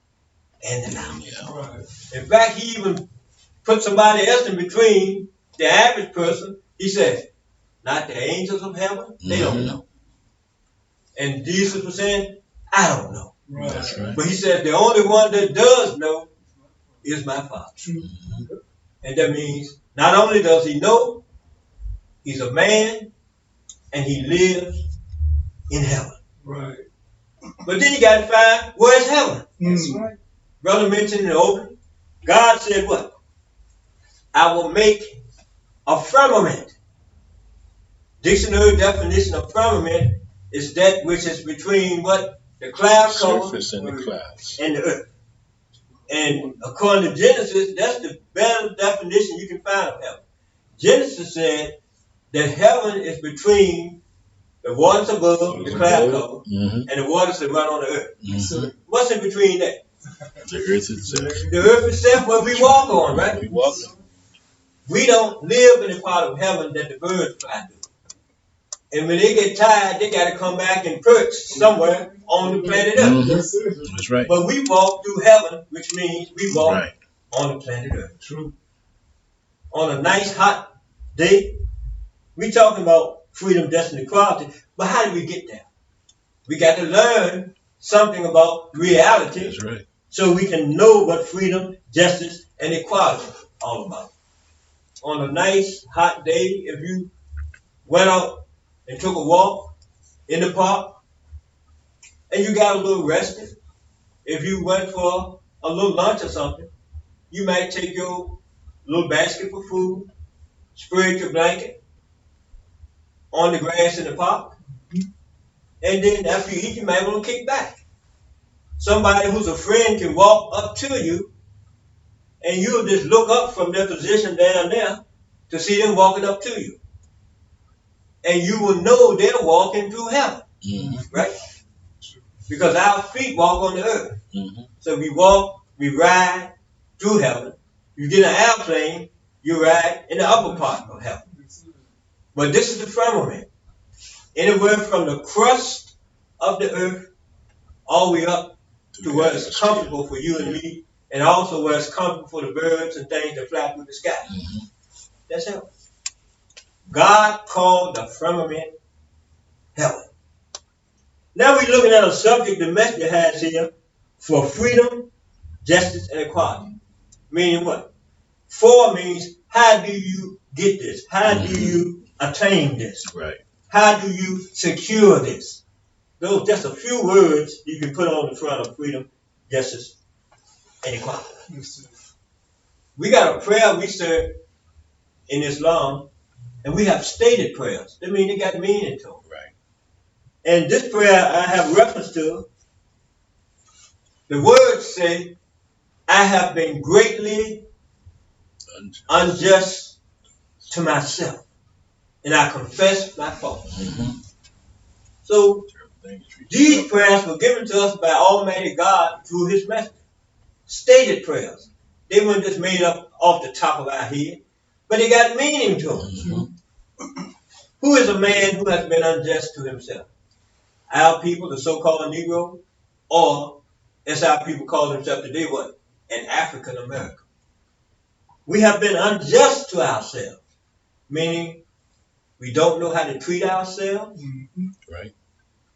and the hour. Yeah. In fact, he even put somebody else in between the average person. He says, not the angels of heaven, they don't know. And Jesus was saying, I don't know. Right. That's right. But he said, the only one that does know is my Father. Mm-hmm. And that means not only does he know, he's a man and he lives in heaven. Right. But then you got to find where's heaven. That's right. Brother mentioned in the open, God said what? I will make a firmament. Dictionary definition of firmament is that which is between what? The cloud cover and the clouds and the earth. And according to Genesis, that's the better definition you can find of heaven. Genesis said that heaven is between the waters above, the cloud cover, and the waters that run on the earth. Mm-hmm. So what's in between that? The earth itself. The earth itself where we walk on, right? We walk on. We don't live in the part of heaven that the birds fly to. And when they get tired, they got to come back and perch somewhere on the planet Earth. Mm-hmm. That's right. But we walk through heaven, which means we walk on the planet Earth. True. On a nice hot day, we talking about freedom, destiny, equality. But how did we get there? We got to learn something about reality. That's right. So we can know what freedom, justice, and equality are all about. On a nice hot day, if you went out and took a walk in the park, and you got a little rested, if you went for a little lunch or something, you might take your little basket for food, spread your blanket on the grass in the park, and then after you eat, you might want to kick back. somebody who's a friend can walk up to you and you'll just look up from their position down there to see them walking up to you. And you will know they're walking through heaven, right? Because our feet walk on the earth. So we walk, we ride through heaven. You get an airplane, you ride in the upper part of heaven. But this is the firmament. Anywhere from the crust of the earth all the way up to where it's comfortable for you and me, and also where it's comfortable for the birds and things that fly through the sky. That's heaven. God called the firmament heaven. Now we're looking at a subject the message has here for freedom, justice, and equality. Meaning what? For means how do you get this? How do you attain this? Right. How do you secure this? Those just a few words you can put on the front of freedom, justice, and equality. We got a prayer we say in Islam, and we have stated prayers. That means they got meaning to them. Right. And this prayer I have reference to, the words say, I have been greatly unjust to myself, and I confess my faults. So these prayers were given to us by Almighty God through His messenger. Stated prayers. They weren't just made up off the top of our head, but they got meaning to them. Who is a man who has been unjust to himself? Our people, the so-called Negro, or as our people call themselves today, what? An African American. We have been unjust to ourselves, meaning we don't know how to treat ourselves. Right.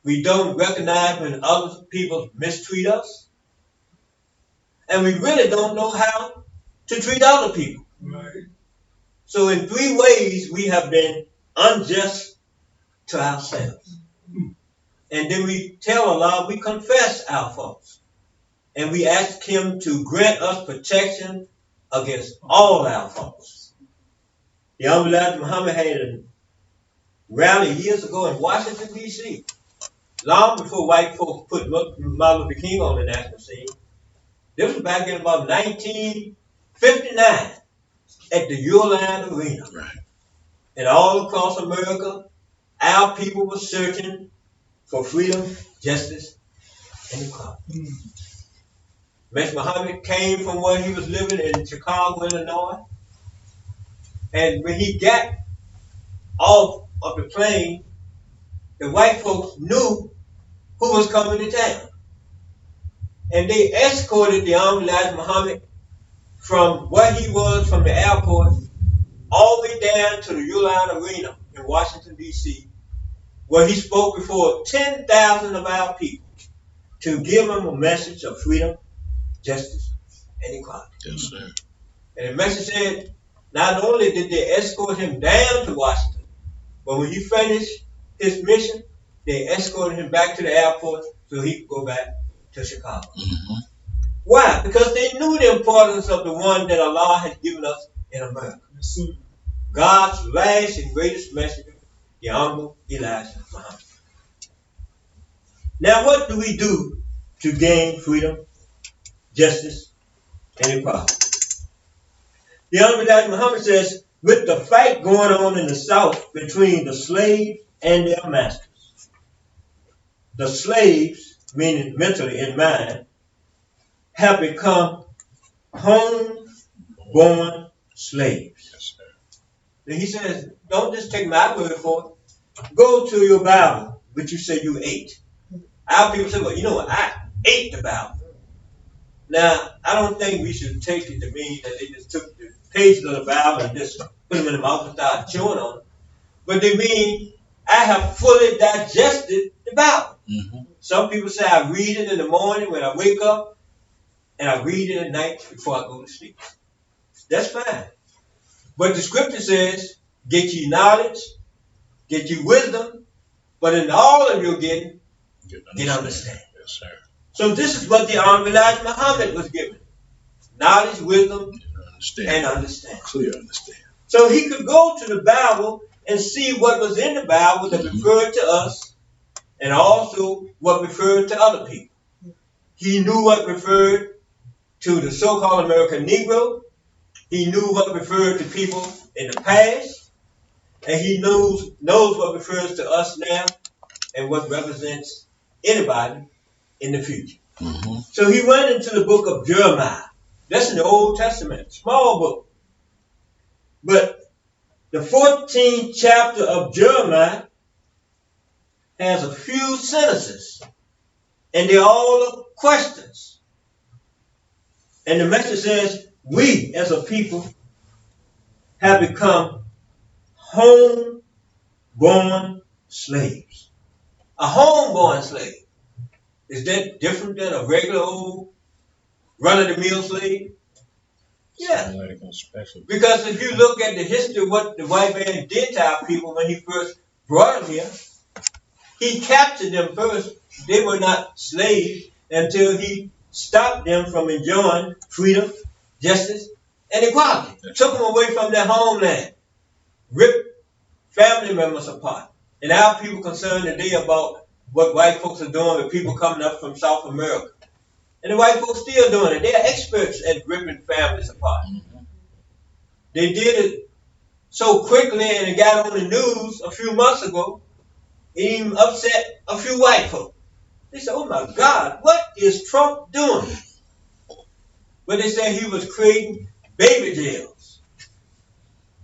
We don't recognize when other people mistreat us. And we really don't know how to treat other people. Right. So in 3 ways we have been unjust to ourselves. And then we tell Allah, we confess our faults. And we ask Him to grant us protection against all our faults. The Honorable Muhammad had a rally years ago in Washington, D.C., long before white folks put Martin Luther King on the national scene. This was back in about 1959 at the Uline Arena. Right. And all across America, our people were searching for freedom, justice, and equality. Mr. Muhammad came from where he was living in Chicago, Illinois. And when he got off of the plane, the white folks knew who was coming to town. And they escorted the Honorable Elijah Muhammad from where he was from the airport all the way down to the Uline Arena in Washington, D.C., where he spoke before 10,000 of our people to give them a message of freedom, justice, and equality. Yes, sir. And the message said, not only did they escort him down to Washington, but when he finished his mission, they escorted him back to the airport so he could go back to Chicago. Why? Because they knew the importance of the one that Allah had given us in America. Yes, God's last and greatest messenger, the Honorable Elijah Muhammad. Now, what do we do to gain freedom, justice, and equality? The Honorable Elijah Muhammad says, with the fight going on in the South between the slaves and their masters, the slaves, meaning mentally in mind, have become home-born slaves. Yes, sir. And he says, don't just take my word for it. Go to your Bible, which you say you ate. Our people say, well, you know what? I ate the Bible. Now, I don't think we should take it to mean that they just took the pages of the Bible and just put them in the mouth and started chewing on them. But they mean, I have fully digested the Bible. Some people say I read it in the morning when I wake up, and I read it at night before I go to sleep. That's fine. But the scripture says, get you knowledge, get you wisdom, but in all of your getting, get understanding. Yes, sir. So this is what the Honorable Elijah Muhammad was given. Knowledge, wisdom, and understanding. Clear understanding. So he could go to the Bible and see what was in the Bible that referred to us, and also what referred to other people. He knew what referred to the so-called American Negro. He knew what referred to people in the past. And he knows what refers to us now and what represents anybody in the future. Mm-hmm. So he went into the book of Jeremiah. That's in the Old Testament, small book. But the 14th chapter of Jeremiah has a few sentences, and they're all questions. And the message says, we as a people have become home-born slaves. A home-born slave. Is that different than a regular old run-of-the-mill slave? Yeah. Special. Because if you look at the history of what the white man did to our people when he first brought them here, he captured them first. They were not slaves until he stopped them from enjoying freedom, justice, and equality. Took them away from their homeland. Ripped family members apart. And our people concerned today about what white folks are doing with people coming up from South America. And the white folks still doing it. They're experts at ripping families apart. Mm-hmm. They did it so quickly and it got on the news a few months ago. It even upset a few white folks. They said, oh my God, what is Trump doing? But they said he was creating baby jails.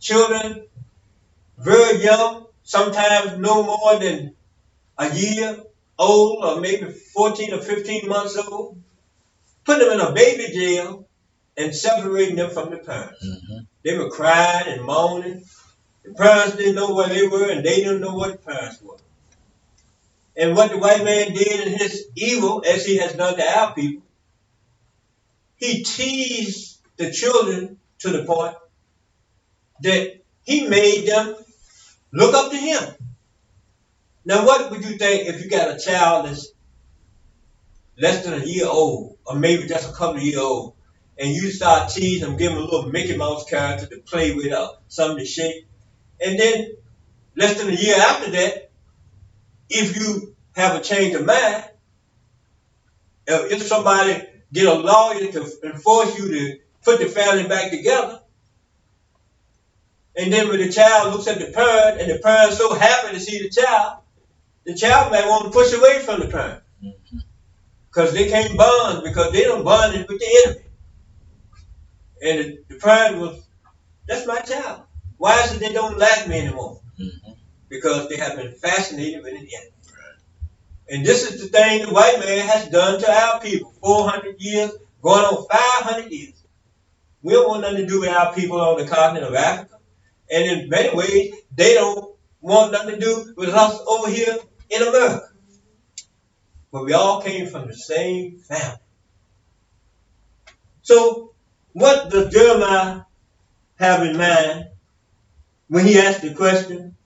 Children, very young, sometimes no more than a year old or maybe 14 or 15 months old, putting them in a baby jail and separating them from the parents. Mm-hmm. They were crying and moaning. The parents didn't know where they were and they didn't know what the parents were. And what the white man did in his evil, as he has done to our people, he teased the children to the point that he made them look up to him. Now, what would you think if you got a child that's less than a year old, or maybe just a couple of years old, and you start teasing them, give them a little Mickey Mouse character to play with or something to shake, and then less than a year after that, if you have a change of mind, if somebody get a lawyer to enforce you to put the family back together, and then when the child looks at the parent and the parent's so happy to see the child may want to push away from the parent. Because they can't bond, because they don't bond with the enemy. And the parent was, that's my child. Why is it they don't like me anymore? Mm-hmm. Because they have been fascinated with the enemy. And this is the thing the white man has done to our people. 400 years, going on 500 years. We don't want nothing to do with our people on the continent of Africa. And in many ways, they don't want nothing to do with us over here in America. But we all came from the same family. So, what does Jeremiah have in mind when he asked the question,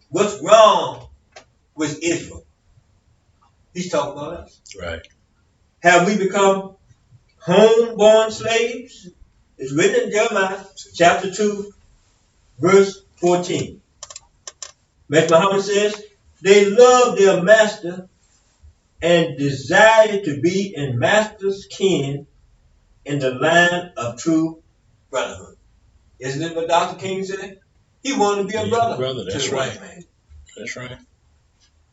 what's wrong with Israel? He's talking about us. Right. Have we become home-born slaves? It's written in Jeremiah chapter 2, verse 14. Mr. Muhammad says, they love their master and desire to be in master's kin in the line of true brotherhood. Isn't it what Dr. King said? He wanted to be a brother That's to the right. white man. That's right.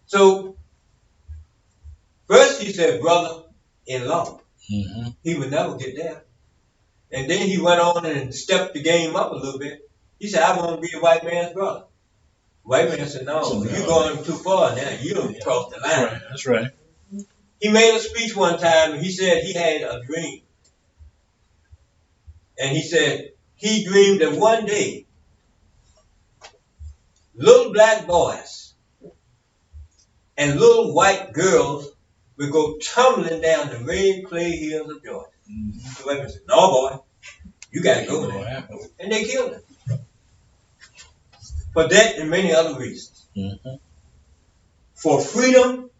So, first he said brother-in-law. Mm-hmm. He would never get there. And then he went on and stepped the game up a little bit. He said, I want to be a white man's brother. White man said, no, you're going too far now. You don't cross the line. That's right. He made a speech one time and he said he had a dream. And he said he dreamed that one day little black boys and little white girls would go tumbling down the red clay hills of Georgia. Mm-hmm. The white man said, no boy, you got to go there. And they killed him. For that and many other reasons. Mm-hmm. For freedom,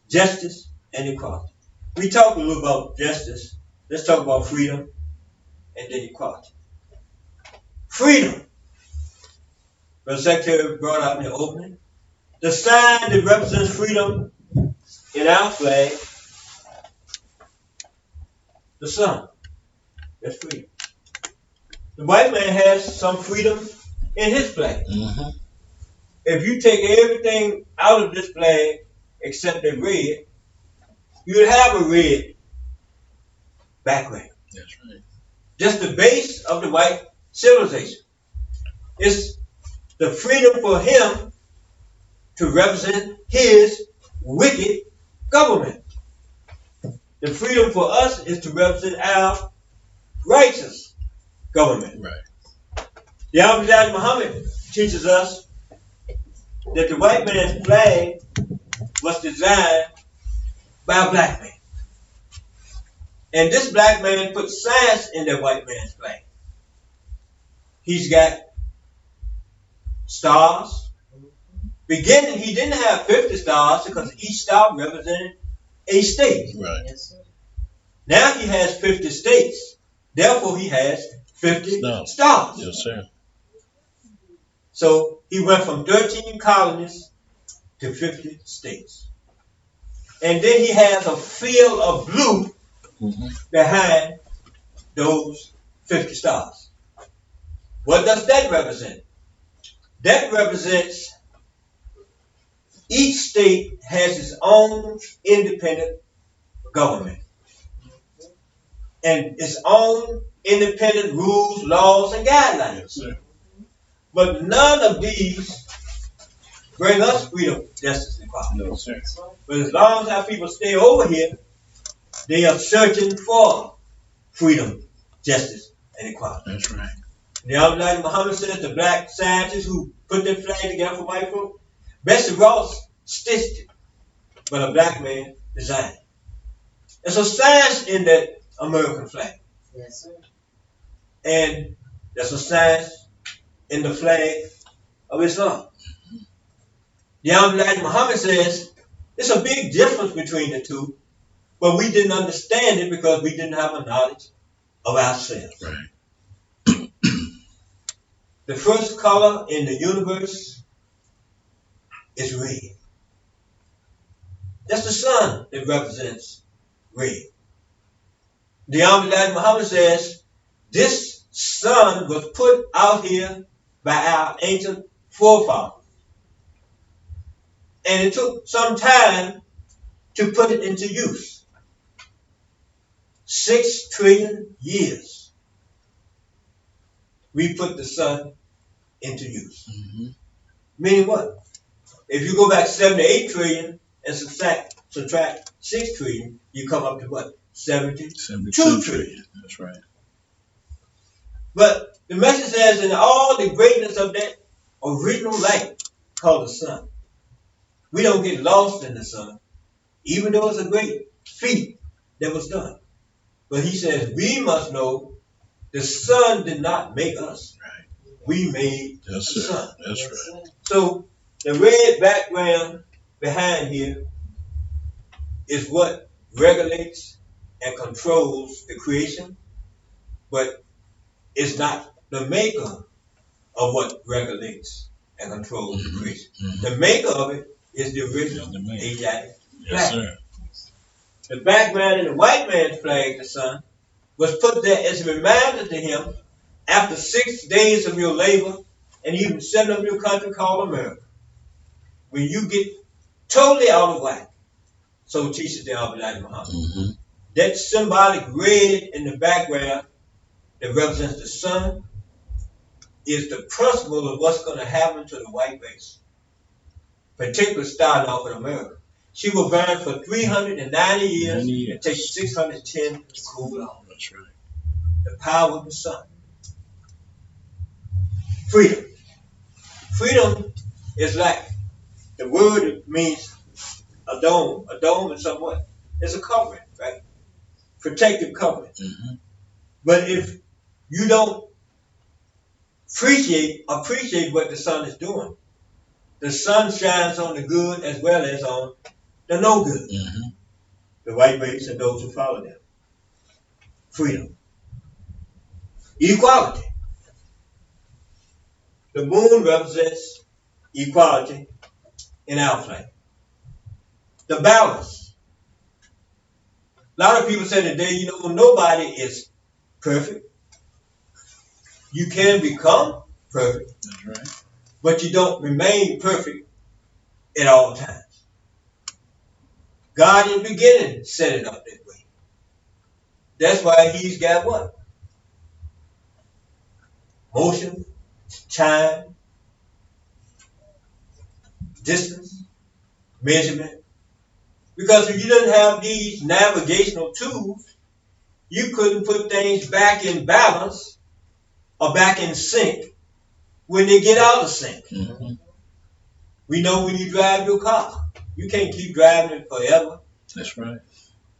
justice, and equality. We talked a little about justice. Let's talk about freedom and then equality. Freedom. The Secretary brought out in the opening. The sign that represents freedom in our flag the sun. That's freedom. The white man has some freedom in his flag. Mm-hmm. If you take everything out of this flag except the red, you would have a red background. That's right. Just the base of the white civilization. It's the freedom for him to represent his wicked government. The freedom for us is to represent our righteous government. Right. The Alhamdulillah Muhammad teaches us that the white man's flag was designed by a black man. And this black man put science in that white man's flag. He's got stars. Beginning, he didn't have 50 stars because each star represented a state. Right. Yes, sir. Now he has 50 states. Therefore, he has 50 stars. Yes, sir. So he went from 13 colonies to 50 states. And then he has a field of blue behind those 50 stars. What does that represent? That represents each state has its own independent government and its own independent rules, laws, and guidelines. Yes, sir. But none of these bring us freedom, justice, and equality. No, sir. But as long as our people stay over here, they are searching for freedom, justice, and equality. That's right. The Almighty Muhammad says the black scientists who put their flag together for white folk, Bessie Ross stitched it, but a black man designed it. And so science in that American flag. Yes, sir. And there's a science in the flag of Islam. The Almighty Muhammad says there's a big difference between the two, but we didn't understand it because we didn't have a knowledge of ourselves. Right. The first color in the universe is red. That's the sun that represents red. The Almighty Muhammad says this sun was put out here by our ancient forefathers. And it took some time to put it into use. 6 trillion years we put the sun into use. Mm-hmm. Meaning what? If you go back 7 to 8 trillion and subtract 6 trillion, you come up to what? 72 trillion. That's right. But the message says in all the greatness of that original light called the sun, we don't get lost in the sun, even though it's a great feat that was done. But he says we must know the sun did not make us. Right. We made Yes, the sir. sun. That's Yes, right. sir. So the red background behind here is what regulates and controls the creation, but it's not the maker of what regulates and controls the creation. Mm-hmm. The maker of it is the original The maker. Asiatic Yes, flag. sir. The background in the white man's flag, the sun, was put there as a reminder to him after 6 days of your labor and even setting up your country called America. When you get totally out of whack, so teaches the Almighty Muhammad. Mm-hmm. That symbolic red in the background that represents the sun is the principle of what's going to happen to the white race, particularly starting off in America. She will burn for 390 years and take 610 to cool off. That's right. The power of the sun. Freedom. Freedom is like the word means a dome. A dome is somewhat. It's a covering, right? Protective covering. Mm-hmm. But if you don't appreciate what the sun is doing, the sun shines on the good as well as on the no good. Mm-hmm. The white race and those who follow them. Freedom. Equality. The moon represents equality in our flag. The balance. A lot of people say today, nobody is perfect. You can become perfect. That's right. But you don't remain perfect at all times. God in the beginning set it up that way. That's why he's got what? Motion, time, distance, measurement. Because if you didn't have these navigational tools, you couldn't put things back in balance or back in sync when they get out of sync. Mm-hmm. We know when you drive your car, you can't keep driving it forever. That's right.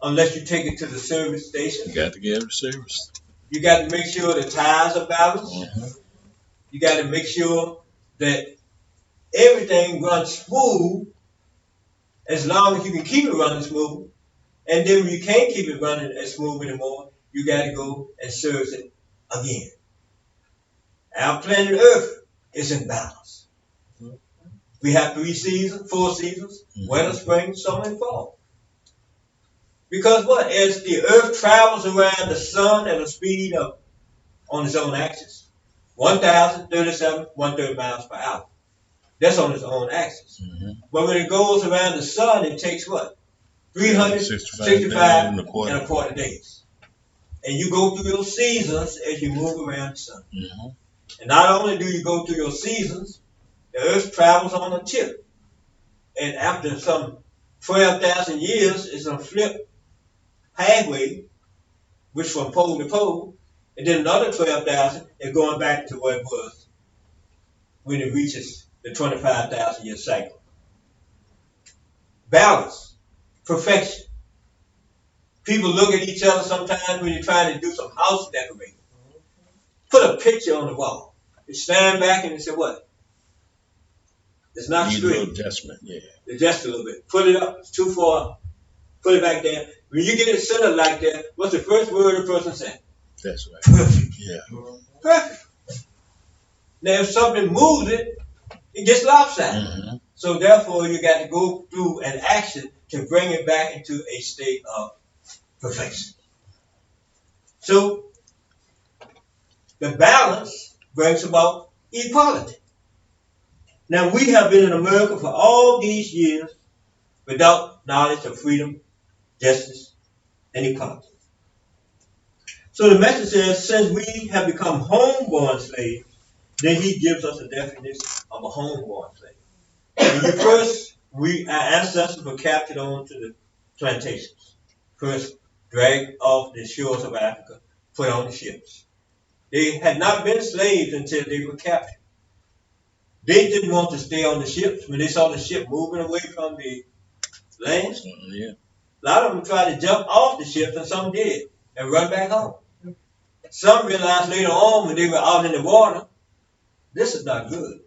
Unless you take it to the service station. You got to get it serviced. You got to make sure the tires are balanced. Mm-hmm. You got to make sure that everything runs smooth as long as you can keep it running smooth. And then when you can't keep it running as smooth anymore, you got to go and service it again. Our planet Earth is in balance. We have 3 seasons, 4 seasons, winter, spring, summer, and fall. Because what? As the Earth travels around the sun at a speed of, on its own axis, 1,037.130 miles per hour. That's on its own axis. Mm-hmm. But when it goes around the sun, it takes what? 365 and a quarter days. And you go through your seasons as you move around the sun. Mm-hmm. And not only do you go through your seasons, the Earth travels on a tip. And after some 12,000 years, it's going to flip halfway, which from pole to pole, and then another 12,000 is going back to what it was when it reaches the 25,000 year cycle. Balance, perfection. People look at each other sometimes when you're trying to do some house decorating. Put a picture on the wall. You stand back and you say, what? It's not Need straight. a little adjustment, yeah. Adjust a little bit. Put it up. It's too far. Put it back down. When you get it centered like that, what's the first word the person said? That's right. Perfect. Yeah. Perfect. Now, if something moves it, it gets lopsided. Mm-hmm. So therefore, you got to go through an action to bring it back into a state of perfection. So the balance brings about equality. Now, we have been in America for all these years without knowledge of freedom, justice, and equality. So the message says, since we have become homeborn slaves, then he gives us a definition of a homeborn slave. Our ancestors were captured onto the plantations. First, dragged off the shores of Africa, put on the ships. They had not been slaves until they were captured. They didn't want to stay on the ships. When they saw the ship moving away from the land, Yeah. a lot of them tried to jump off the ships, and some did, and run back home. Some realized later on when they were out in the water, this is not good.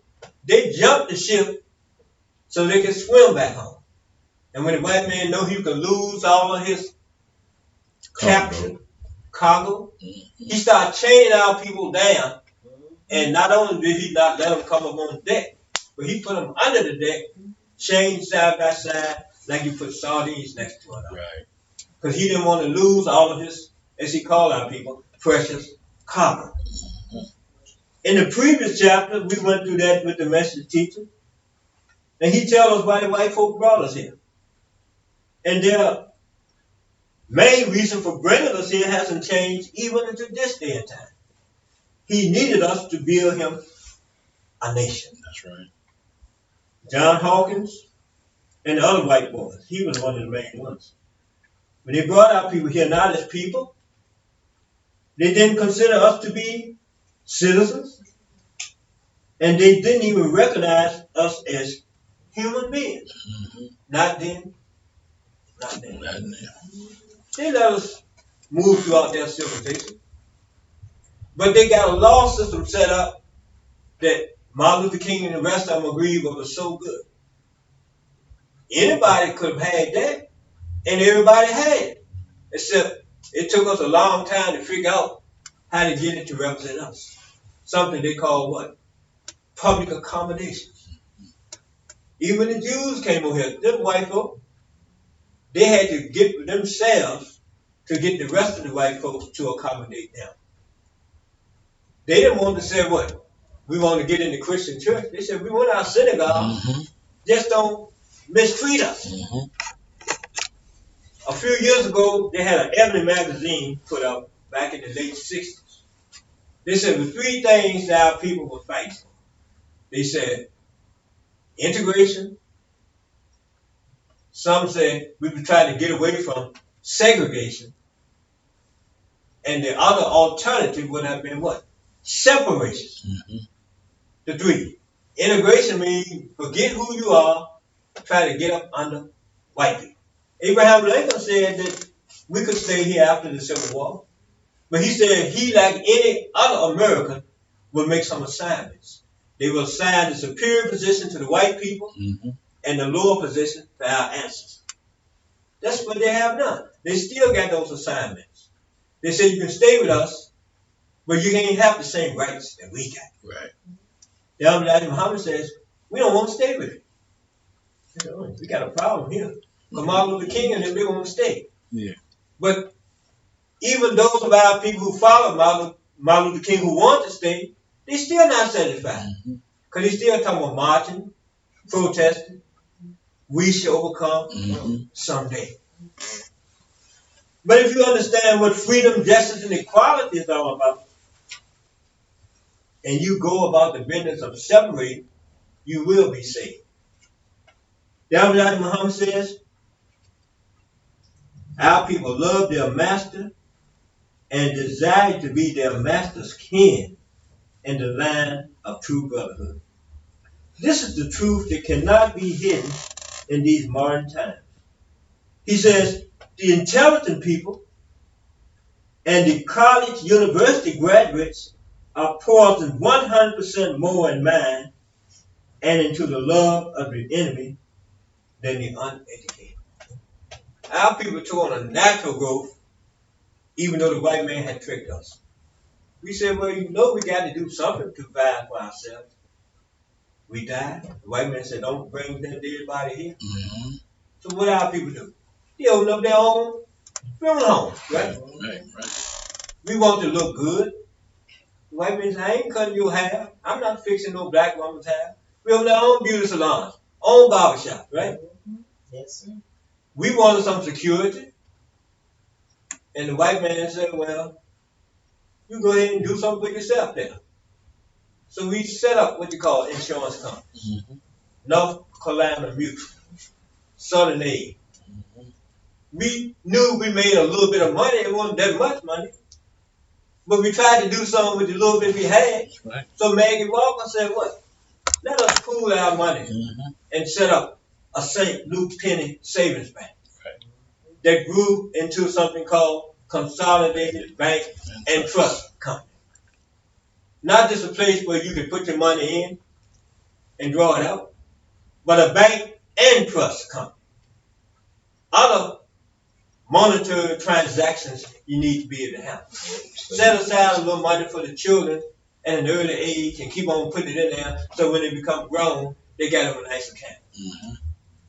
They jumped the ship so they could swim back home. And when the white man knew he could lose all of his captured cargo, he started chaining our people down. And not only did he not let them come up on deck, but he put them under the deck, chained side by side, like you put sardines next to it. Right. Because he didn't want to lose all of his, as he called our people, precious cargo. In the previous chapter, we went through that with the message teacher. And he tells us why the white folk brought us here. And their main reason for bringing us here hasn't changed even into this day and time. He needed us to build him a nation. That's right. John Hawkins and the other white boys, he was one of the main ones. When they brought our people here, not as people, they didn't consider us to be citizens, and they didn't even recognize us as human beings. Mm-hmm. Not then, not then. Not now. They let us move throughout their civilization. But they got a law system set up that Martin Luther King and the rest of them agreed was so good. Anybody could have had that, and everybody had it. Except it took us a long time to figure out how to get it to represent us. Something they call what? Public accommodations. Even the Jews came over here. Them white folk, they had to get themselves to get the rest of the white folks to accommodate them. They didn't want to say what? We want to get in the Christian church. They said, we want our synagogue. Mm-hmm. Just don't mistreat us. Mm-hmm. A few years ago, they had an Ebony magazine put up back in the late 60s. They said the three things that our people were fighting. They said integration. Some said we were trying to get away from segregation. And the other alternative would have been what? Separation. Mm-hmm. The three. Integration means forget who you are, try to get up under white people. Abraham Lincoln said that we could stay here after the Civil War. But he said he, like any other American, will make some assignments. They will assign the superior position to the white people Mm-hmm. and the lower position to our ancestors. That's what they have done. They still got those assignments. They say you can stay with us, but you can't have the same rights that we got. Right. The Elijah Muhammad says, we don't want to stay with it. We got a problem here. Kamau the king and them, they want to stay. Yeah. But even those of our people who follow Martin Luther King who want to stay, they still not satisfied. Because they still talking about marching, protesting. We shall overcome someday. But if you understand what freedom, justice, and equality is all about, and you go about the business of separating, you will be saved. The Elijah Muhammad says, our people love their master and desire to be their master's kin in the line of true brotherhood. This is the truth that cannot be hidden in these modern times. He says, the intelligent people and the college university graduates are poisoned 100% more in mind and into the love of the enemy than the uneducated. Our people took on a natural growth even though the white man had tricked us. We said, well, you know we got to do something to provide for ourselves. We died. The white man said, don't bring that dead body here. Mm-hmm. So what our people do? They open up their own funeral homes, right? Right. We want to look good. The white man said, I ain't cutting your hair. I'm not fixing no black woman's hair. We open our own beauty salons, own barbershop, right? Yes, sir. We wanted some security. And the white man said, well, you go ahead and do something for yourself there. So we set up what you call insurance company. Mm-hmm. North Carolina Mutual, Southern Aid. Mm-hmm. We knew we made a little bit of money. It wasn't that much money. But we tried to do something with the little bit we had. Right. So Maggie Walker said, what? Let us pool our money and set up a St. Luke Penny Savings Bank. Right. That grew into something called Consolidated Bank and Trust Company. Not just a place where you can put your money in and draw it out, but a bank and trust company. Other monetary transactions you need to be able to handle. Set aside a little money for the children at an early age and keep on putting it in there so when they become grown, they got them a nice account. Mm-hmm.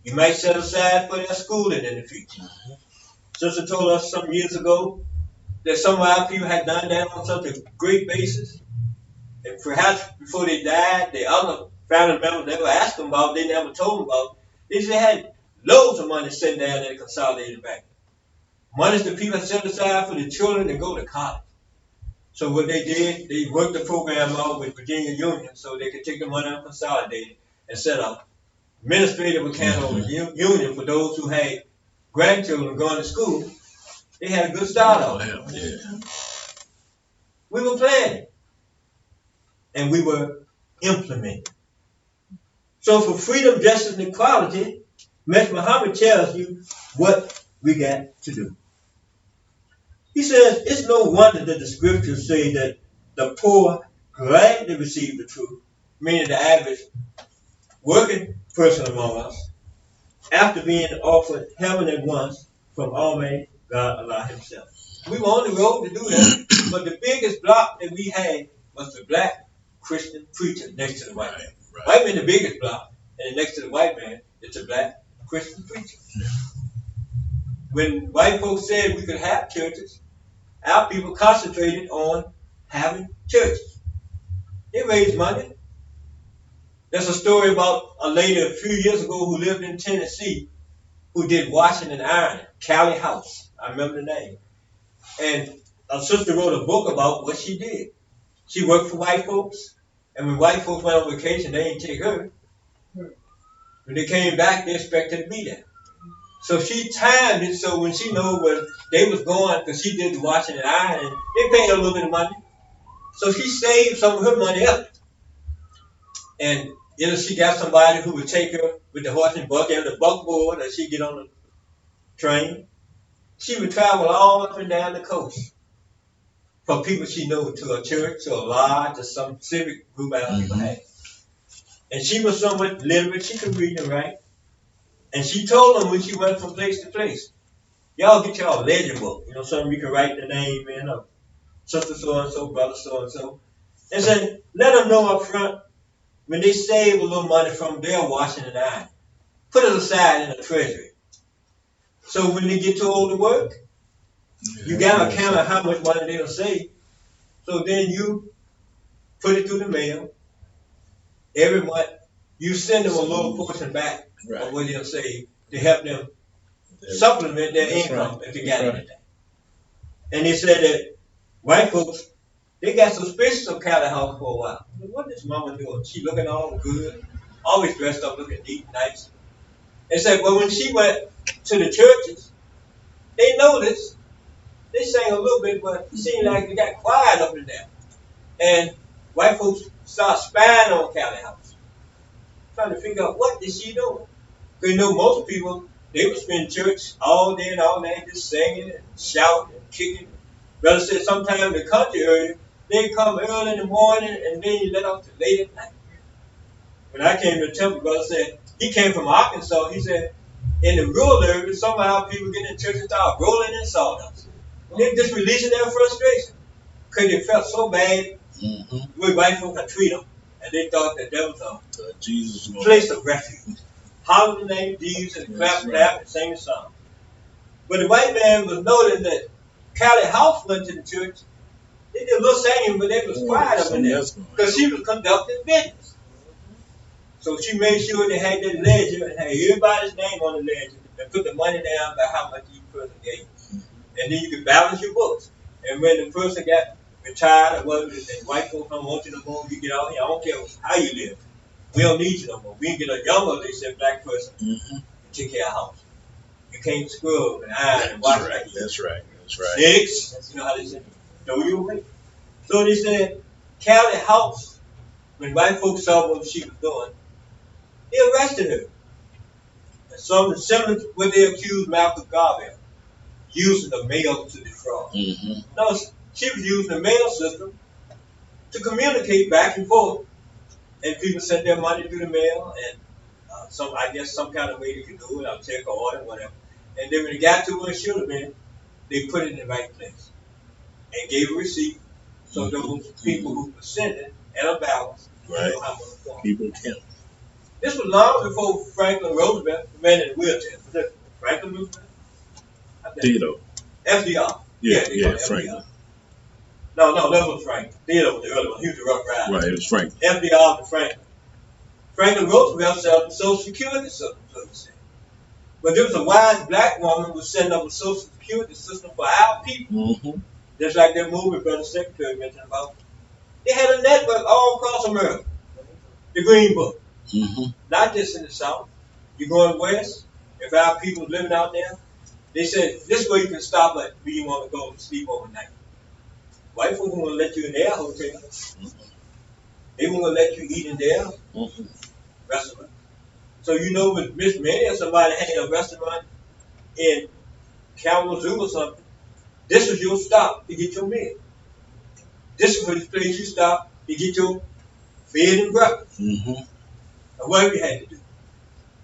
You might set aside for their schooling in the future. Mm-hmm. Sister told us some years ago that some of our people had done that on such a great basis. And perhaps before they died, the other family members never asked them about it, they never told them about it. They just had loads of money sitting down in the consolidated bank. Money the people had set aside for the children to go to college. So what they did, they worked the program out with Virginia Union so they could take the money and consolidate it and set up administrative account over Union for those who had grandchildren going to school. They had a good start on it. Yeah. We were planning. And we were implementing. So for freedom, justice, and equality, Mr. Muhammad tells you what we got to do. He says, it's no wonder that the scriptures say that the poor gladly receive the truth, meaning the average working person among us, after being offered heaven at once from Almighty God Allah Himself. We were on the road to do that, but the biggest block that we had was the black Christian preacher next to the white man. Right. White man the biggest block, and next to the white man is the black Christian preacher. when white folks said we could have churches, our people concentrated on having churches. They raised money. There's a story about a lady a few years ago who lived in Tennessee who did washing and ironing, Callie House. I remember the name. And a sister wrote a book about what she did. She worked for white folks, and when white folks went on vacation, they didn't take her. When they came back, they expected to be there. So she timed it so when she knew when they was going, because she did the washing and ironing, they paid her a little bit of money. So she saved some of her money up. And either she got somebody who would take her with the horse and buggy or the buckboard, or she'd get on the train. She would travel all up and down the coast for people she knew, to a church, to a lodge, or some civic group our people had. And she was somewhat literate. She could read and write. And she told them when she went from place to place, y'all get y'all a ledger book. You know, something you can write the name in of sister so-and-so, brother so-and-so. And said, let them know up front, when they save a little money from their washing and ironing, put it aside in the treasury. So when they get too old to work, you got to count how much money they'll save. So then you put it through the mail. Every month, you send them a little portion back of what they'll save to help them supplement their income if they got anything. And they said that white folks, they got suspicious of Callie House for a while. What is mama doing? She looking all good, always dressed up, looking neat, nice. And said, well, when she went to the churches, they noticed, they sang a little bit, but it seemed like they got quiet up in there. And white folks start spying on Callie House, trying to figure out what is she doing. Because you know, most people, they would spend church all day and all night just singing and shouting and kicking. Brother said sometimes in the country area, they come early in the morning and then you let off to late at night. When I came to the temple, brother said, he came from Arkansas. He said, in the rural area, somehow people get in church and start rolling in sawdust. They're just releasing their frustration. Because they felt so bad the way white folk had treated them. And they thought that there was a Jesus place of refuge. Holler the name of Jesus and clap and sing a song. But the white man was noting that Callie House went to the church. They did a little singing, but they was quiet up in there because she was conducting business. So she made sure they had that ledger and had everybody's name on the ledger and put the money down by how much each person gave. And then you could balance your books. And when the person got retired or whatever, and white folks don't want you no more, you get out here. I don't care how you live. We don't need you no more. We can get a younger, they said, black person to take care of our house. You can't scrub and iron and wash like you. That's right. Six, you know how they say, throw you away. So they said, Callie House, when white folks saw what she was doing, they arrested her. And something similar to what they accused Malcolm Garvey of, using the mail to defraud. No, she was using the mail system to communicate back and forth. And people sent their money through the mail, and some kind of way they could do it, I'll check or order, whatever. And then when it got to where it should have been, they put it in the right place and gave a receipt so those people who were sending and a balance know how much it was. People count. This was long before Franklin Roosevelt, the man in the wheelchair. Was that Franklin Roosevelt? Theodore. FDR. Yeah, Franklin. No, that was Franklin. Theodore was the other one. He was the rough rider. Right, it was Franklin. FDR was Franklin. Franklin Roosevelt set up the Social Security system, so to say. But there was a wise black woman who was setting up a Social Security system for our people. Just like that movie Brother Secretary mentioned about. They had a network all across America. The Green Book. Not just in the South. You going west, if our people living out there, they said, this way you can stop at where you want to go to sleep overnight. White folk won't let you in their hotel. They won't let you eat in their restaurant. So you know, with Miss Minnie or somebody had a restaurant in Kalamazoo or something, this was your stop to get your meal. This was the place you stop to get your bed and breakfast. Or whatever you had to do.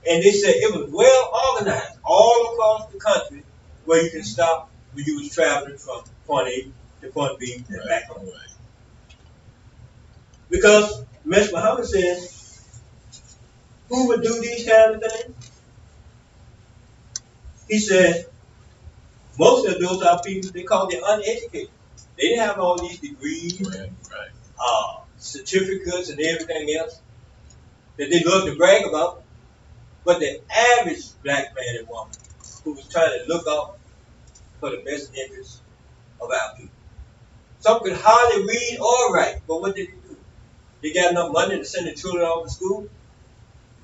And they said it was well organized all across the country where you can stop when you was traveling from point A to point B and back home. Because Mr. Muhammad says, who would do these kind of things? He said, Most of those are people they call them uneducated. They didn't have all these degrees, Right. certificates, and everything else that they love to brag about. But the average black man and woman who was trying to look out for the best interests of our people. Some could hardly read or write, but what did they do? They got enough money to send the children off to school,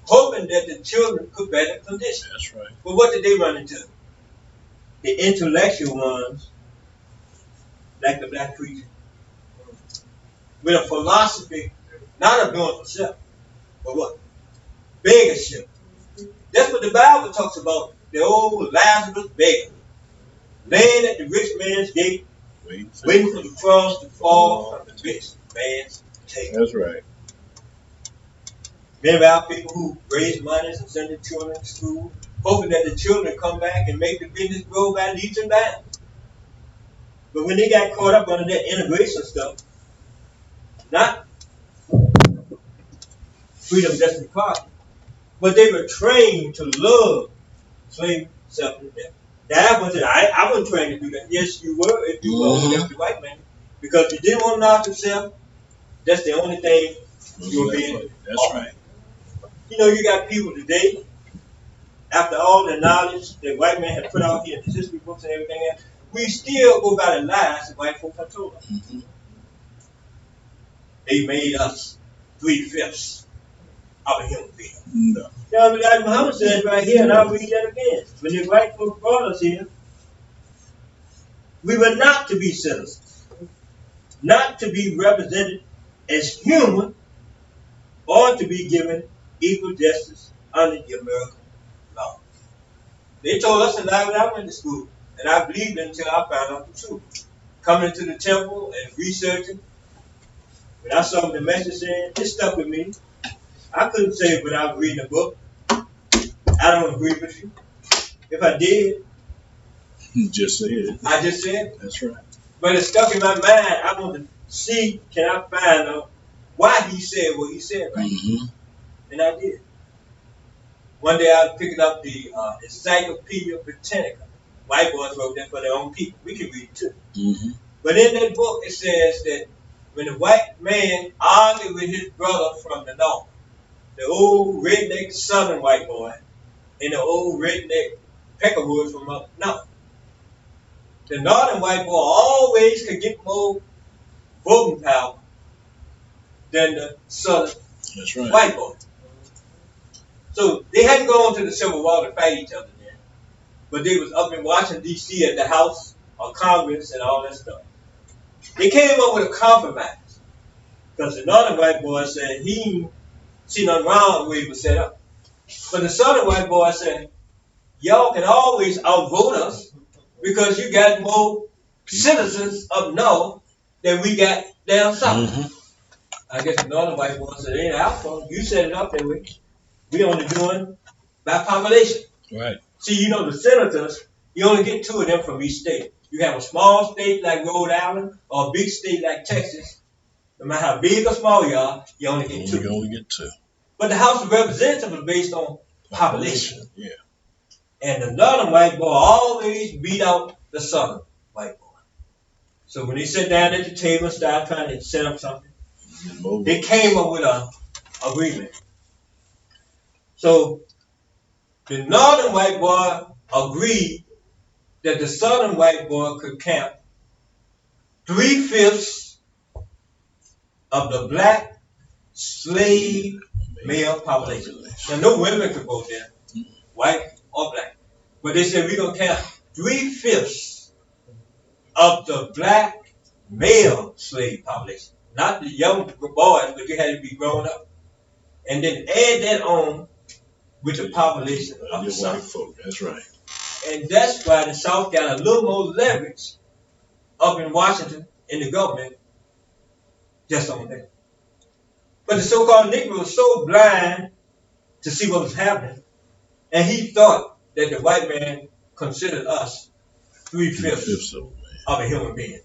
hoping that the children could better condition. That's right. But what did they run into? The intellectual ones, like the black preacher, with a philosophy not of doing for self, but what? Beggarship. That's what the Bible talks about. The old Lazarus beggar, laying at the rich man's gate, waiting for the crumbs to fall from the rich man's table. That's right. Many of our people who raise money and send their children to school, hoping that the children come back and make the business grow by leaps and bounds. But when they got caught up under that integration stuff, not freedom just because, but they were trained to love slavery, self, and death. That was it. I wasn't trained to do that. Yes, you were if you were the white man. Because you didn't want to knock yourself, that's the only thing you were being. That's right. You know, you got people today, after all the knowledge that white men have put out here in the history books and everything else, we still go by the lies that white folks have told us. Mm-hmm. They made us 3/5 of a human being. No. Now, Muhammad says right here, and I'll read that again. When the white folks brought us here, we were not to be citizens, not to be represented as human, or to be given equal justice under the American law. They told us a lie when I went to school, and I believed it until I found out the truth. Coming to the temple and researching, when I saw the message saying, it stuck with me. I couldn't say it without reading the book. I don't agree with you. If I did, You just said it. I just said it. That's right. But it stuck in my mind. I want to see, can I find out why he said what he said, right? Mm-hmm. And I did. One day I was picking up the Encyclopedia Britannica. White boys wrote that for their own people. We can read it too. Mm-hmm. But in that book it says that when the white man argued with his brother from the north, the old redneck southern white boy and the old redneck peckerwood from up north, the northern white boy always could get more voting power than the southern That's right. white boy. So they hadn't gone to the Civil War to fight each other then, but they was up in Washington D.C. at the House of Congress and all that stuff. They came up with a compromise because the northern white boy said he didn't see nothing wrong with the way it was set up, but the southern white boy said, y'all can always outvote us because you got more citizens up north than we got down south. Mm-hmm. I guess the northern white boy said, it ain't our fault. You set it up that way. We only doing by population. Right. See, you know the senators, you only get 2 of them from each state. You have a small state like Rhode Island or a big state like Texas. No matter how big or small you are, you only get 2. You only get 2. But the House of Representatives is based on population. Yeah. And the northern white boy always beat out the southern white boy. So when they sat down at the table and started trying to set up something, they came up with an agreement. So the northern white boy agreed that the southern white boy could count 3/5 of the black slave male population. Now, no women could vote there, white or black. But they said we're going to count 3/5 of the black male slave population. Not the young boys, but you had to be grown up. And then add that on with the population of the white South. folk. That's right. And that's why the South got a little more leverage up in Washington in the government just on that. But the so-called Negro was so blind to see what was happening, and he thought that the white man considered us 3/5 of a human being.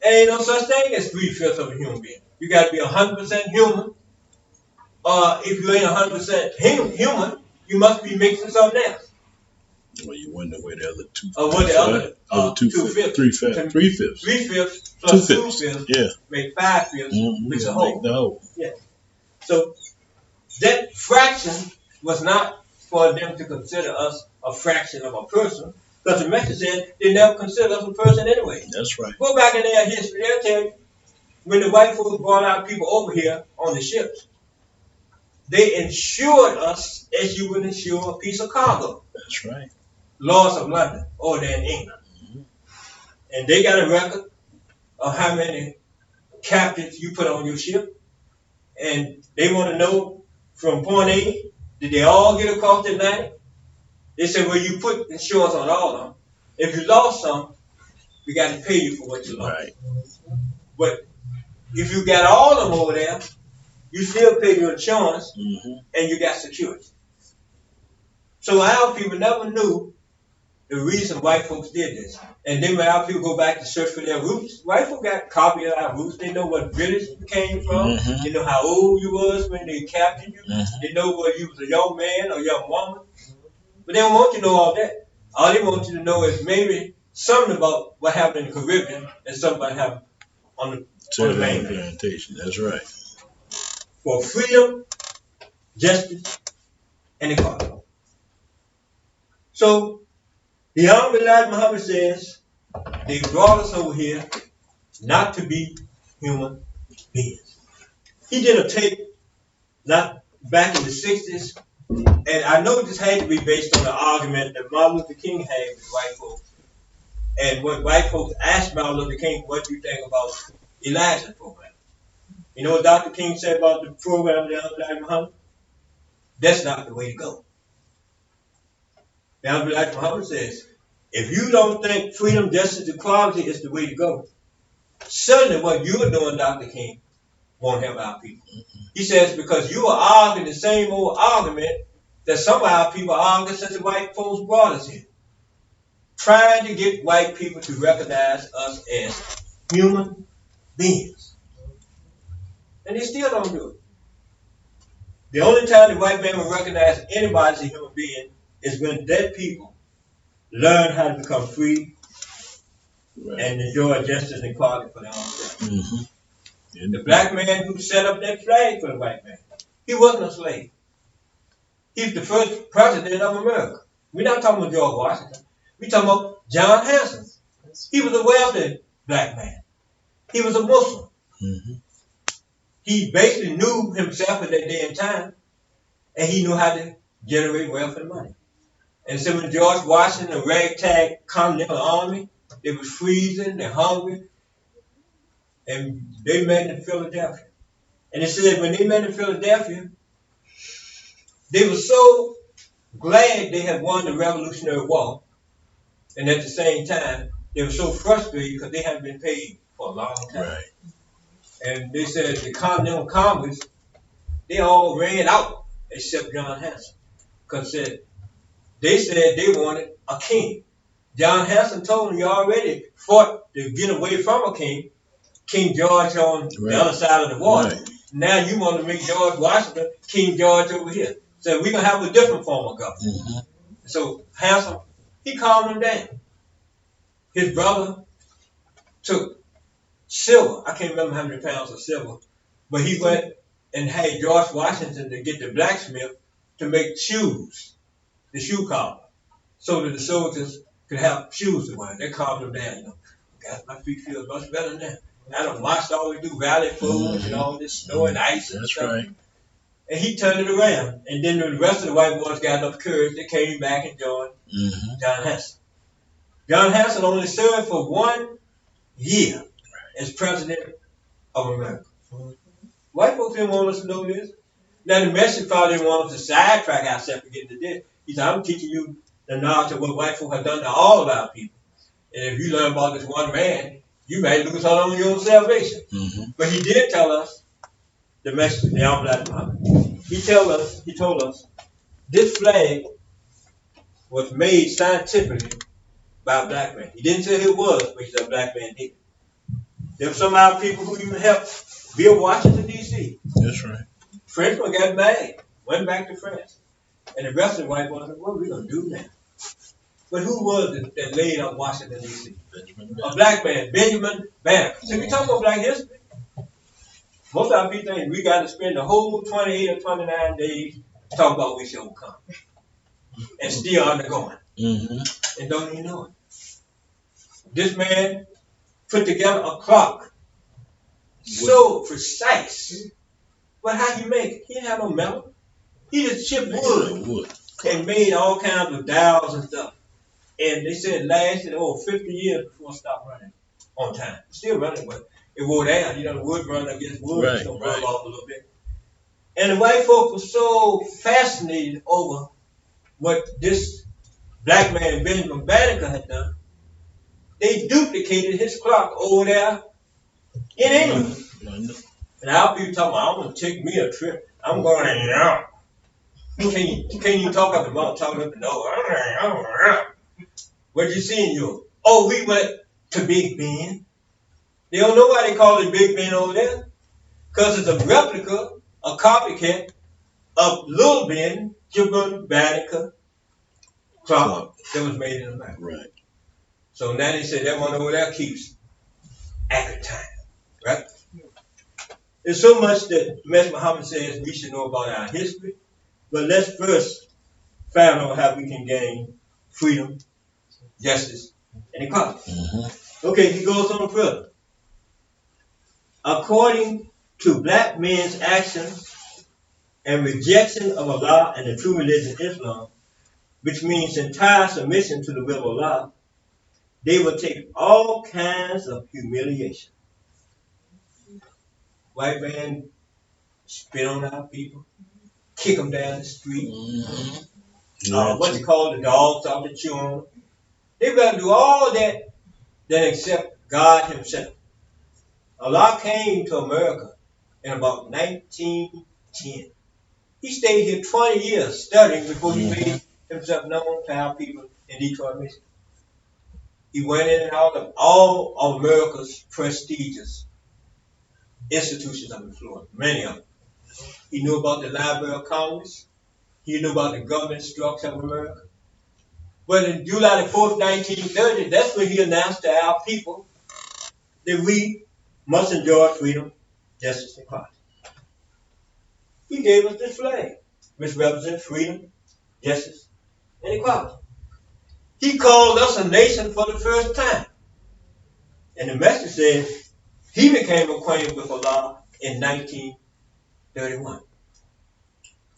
And ain't no such thing as 3/5 of a human being. You got to be 100% human. If you ain't 100% human, you must be mixing something else. Well, you wonder where the other two. What the other two-fifths. Three-fifths. 3/5 plus Two-fifths. 2/5 Yeah. make 5/5, which is a whole. Make the whole. Yeah. So that fraction was not for them to consider us a fraction of a person, because the message said they never considered us a person anyway. That's right. Go back in their history, they'll tell you when the white folks brought our people over here on the ships, they insured us as you would insure a piece of cargo. That's right. Lords of London, or they're in England. Mm-hmm. And they got a record of how many captives you put on your ship. And they want to know from point A, did they all get across the Atlantic? They said, well, you put insurance on all of them. If you lost some, we got to pay you for what you lost. Right. But if you got all of them over there, you still pay your insurance, and you got security. So our people never knew the reason white folks did this. And then when our people go back to search for their roots, white folks got a copy of our roots. They know what village you came from. They know how old you was when they captured you. They know whether you was a young man or young woman. But they don't want you to know all that. All they want you to know is maybe something about what happened in the Caribbean and something that happened on the mainland. Plantation. That's right. For freedom, justice, and equality. So, the Honorable Elijah Muhammad says, they brought us over here not to be human beings. He did a tape not back in the 60s, and I know this had to be based on the argument that Martin Luther King had with white folks. And when white folks asked Martin Luther King, what do you think about Elijah's program? You know what Dr. King said about the program of the Honorable Elijah Muhammad? That's not the way to go. The Honorable Elijah Muhammad says, if you don't think freedom, justice, equality is the way to go, certainly what you're doing, Dr. King, won't help our people. He says, because you are arguing the same old argument that some of our people argue since the white folks brought us here. Trying to get white people to recognize us as human beings. And they still don't do it. The only time the white man will recognize anybody as a human being is when dead people learn how to become free and enjoy justice and equality for their own self. The black man who set up that flag for the white man, he wasn't a slave. He's the first president of America. We're not talking about George Washington. We're talking about John Hanson. He was a wealthy black man. He was a Muslim. He basically knew himself at that day and time, and he knew how to generate wealth and money. And so when George Washington, the ragtag Continental Army, they was freezing, they're hungry, and they met in Philadelphia. And it said when they met in Philadelphia, they were so glad they had won the Revolutionary War, and at the same time, they were so frustrated because they hadn't been paid for a long time. Right. And they said the Continental Congress, they all ran out except John Hanson. Because they said they wanted a king. John Hanson told them you already fought to get away from a king. King George on the other side of the water. Right. Now you want to make George Washington King George over here. So we're going to have a different form of government. So Hanson, he calmed them down. His brother took silver. I can't remember how many pounds of silver. But he went and had George Washington to get the blacksmith to make shoes, the shoe collar, so that the soldiers could have shoes to wear. They calmed them down. You know, God, my feet feel much better now. I done watched all we do, Valley Forge and all this snow and ice and stuff. Right. And he turned it around. And then the rest of the white boys got enough courage. They came back and joined John Hanson. John Hanson only served for 1 year as president of America. White folks didn't want us to know this. Now the message probably didn't want us to sidetrack ourselves to get into this. He said, I'm teaching you the knowledge of what white folk have done to all of our people. And if you learn about this one man, you may lose out on your own salvation. But he did tell us the message, the Black Muhammad. He told us, this flag was made scientifically by a black man. He didn't say who it was, but he said a black man did. There were some of our people who even helped build Washington, D.C. That's right. Frenchmen got mad, went back to France. And the rest of the white boys said, what are we going to do now? But who was it that laid up Washington, D.C.? Benjamin A Bell. black man, Benjamin Banneker. So we talk about black history. Most of our people think we got to spend the whole 28 or 29 days talking about what we should overcome. And still undergoing. Mm-hmm. And don't even know it. This man put together a clock so precise. But how he make it? He didn't have no metal. He just chipped wood and made all kinds of dials and stuff. And they said it lasted over 50 years before it stopped running on time. Still running, but it wore down. You know, the wood run against wood, Right, it's gonna right. rub off a little bit. And the white folk were so fascinated over what this black man Benjamin Banneker had done. They duplicated his clock over there in England. London. And our people talking about, I'm gonna take me a trip. I'm going to New York. Can't even talk up the mouth, talking up the nose. What'd you see in Europe? Oh, we went to Big Ben. They don't know why they call it Big Ben over there. Because it's a replica, a copycat of Little Ben, Benjamin Banneker clock that was made in America. Right. So now they say that one over there keeps accurate time. Right? There's so much that Mr. Muhammad says we should know about our history. But let's first find out how we can gain freedom, justice, and equality. Mm-hmm. Okay, he goes on further. According to black men's actions and rejection of Allah and the true religion Islam, which means entire submission to the will of Allah, they will take all kinds of humiliation. White man spit on our people, kick them down the street. Mm-hmm. What's it called? The dogs out the children. They've got to do all that except God himself. Allah came to America in about 1910. He stayed here 20 years studying before he made himself known to our people in Detroit, Michigan. He went in and out of all of America's prestigious institutions of influence, many of them. He knew about the Library of Congress. He knew about the government structure of America. But in July the 4th, 1930, that's when he announced to our people that we must enjoy freedom, justice, and equality. He gave us this flag, which represents freedom, justice, and equality. He called us a nation for the first time. And the message says he became acquainted with Allah in 1931.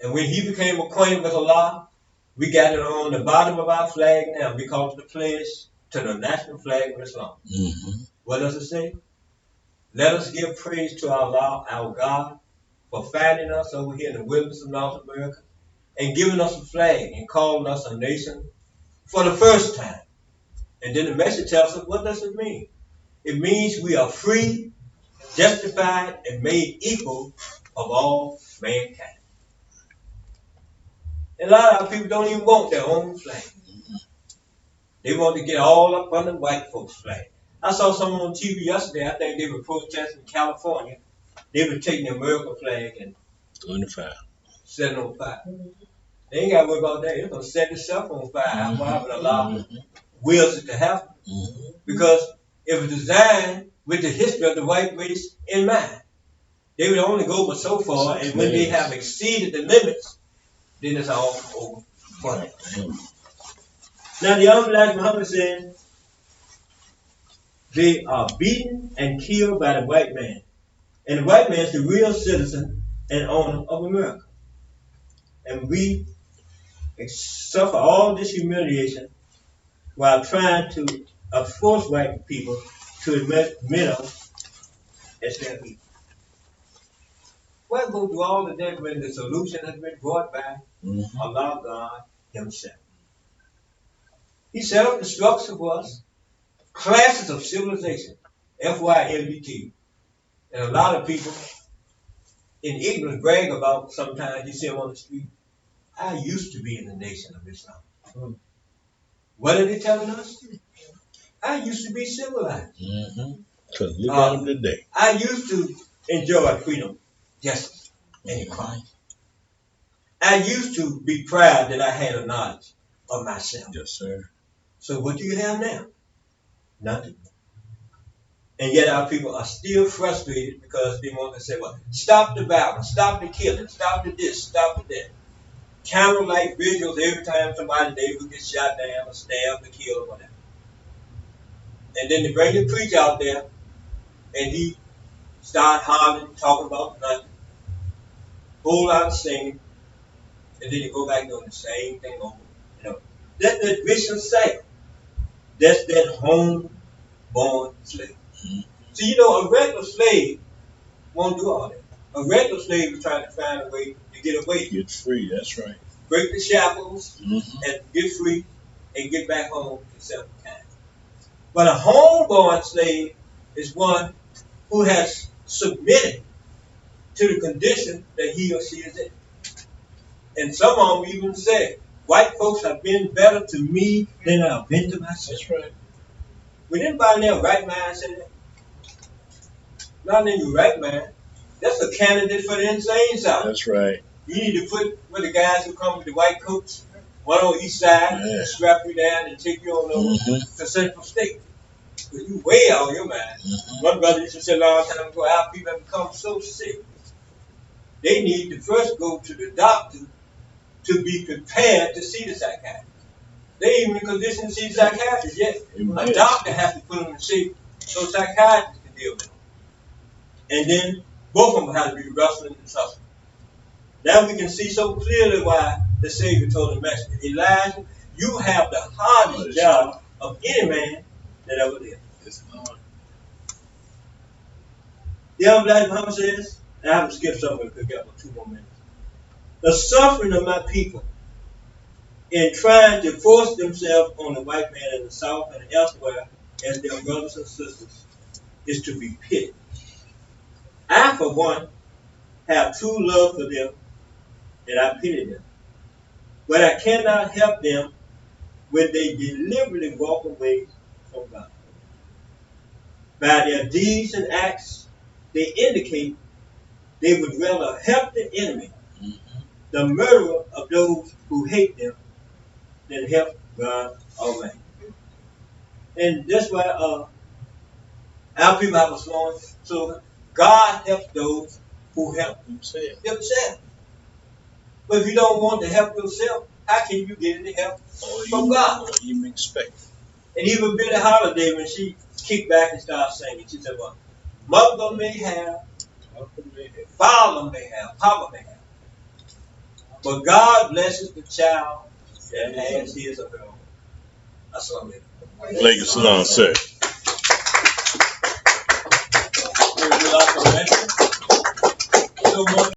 And when he became acquainted with Allah, we got it on the bottom of our flag now because of the pledge to the national flag of Islam. Mm-hmm. What does it say? Let us give praise to Allah, our God, for finding us over here in the wilderness of North America and giving us a flag and calling us a nation for the first time. And then the message tells us, what does it mean? It means we are free, justified, and made equal of all mankind. And a lot of our people don't even want their own flag. They want to get all up under white folks' flag. I saw someone on TV yesterday, I think they were protesting in California. They were taking the American flag and 25. setting it on fire. They ain't got to worry about that. It's going to set itself on fire. Why would Allah wills it to happen? Mm-hmm. Because it was designed with the history of the white race in mind. They would only go but so far, and when they have exceeded the limits, then it's all over for them. Now the Unbelievable Muhammad said, they are beaten and killed by the white man. And the white man is the real citizen and owner of America. And we suffer all this humiliation while trying to force white people to admit us as their people. Why go through all of that when the solution has been brought by Allah God himself? He set up the structure for us, classes of civilization, FYLBT. And a lot of people in ignorance brag about, sometimes you see them on the street, I used to be in the nation of Islam. What are they telling us? I used to be civilized. Because look at them today. I used to enjoy freedom, justice, and equality. I used to be proud that I had a knowledge of myself. Yes, sir. So what do you have now? Nothing. And yet our people are still frustrated because they want to say, well, stop the violence, stop the killing, stop the this, stop the that. Candlelight visuals every time somebody neighbor gets shot down or stabbed or killed or whatever. And then they bring the preacher out there and he start hollering, talking about nothing, whole lot of singing, and then you go back doing the same thing over. You know, that's that vicious cycle. That's that home-born slave. Mhm. So you know, a regular slave won't do all that. A regular slave is trying to find a way to get away, Get free, that's right. break the shackles, Mm-hmm. and get free, and get back home to self-kind. But a home-born slave is one who has submitted to the condition that he or she is in. And some of them even say, white folks have been better to me than I've been to myself. That's right. Would anybody in their right mind say that? Not in your right mind. That's a candidate for the insane side. That's right. You need to put with the guys who come with the white coats, one on each side, Yeah. strap you down and take you on over to Central State. Because you way out of your mind. Mm-hmm. One brother used to say a long time ago, our people have become so sick. They need to first go to the doctor to be prepared to see the psychiatrist. They ain't even in condition to see the psychiatrist yet. Amen. A doctor has to put them in shape so psychiatrists can deal with them. And then both of them have to be wrestling and tussling. Now we can see so clearly why the Savior told the messenger, Elijah, you have the hardest job of any man that ever lived. It's hard. The Elijah Muhammad says, and I have to skip somewhere because we got 2 more minutes. The suffering of my people in trying to force themselves on the white man in the South and elsewhere as their brothers and sisters is to be pitied. I, for one, have true love for them and I pity them. But I cannot help them when they deliberately walk away from God. By their deeds and acts, they indicate they would rather help the enemy, the murderer of those who hate them, than help God Almighty. And that's why our people have a strong slogan, God helps those who help themselves. But if you don't want to help yourself, how can you get any help from God? Or even expect. And even Billie Holiday, when she kicked back and started singing, she said, well, mother may have, father may have, papa may have. But God blesses the child that has his of her own. That's what I mean. Alaikum salam, sir. Would you like to mention so much?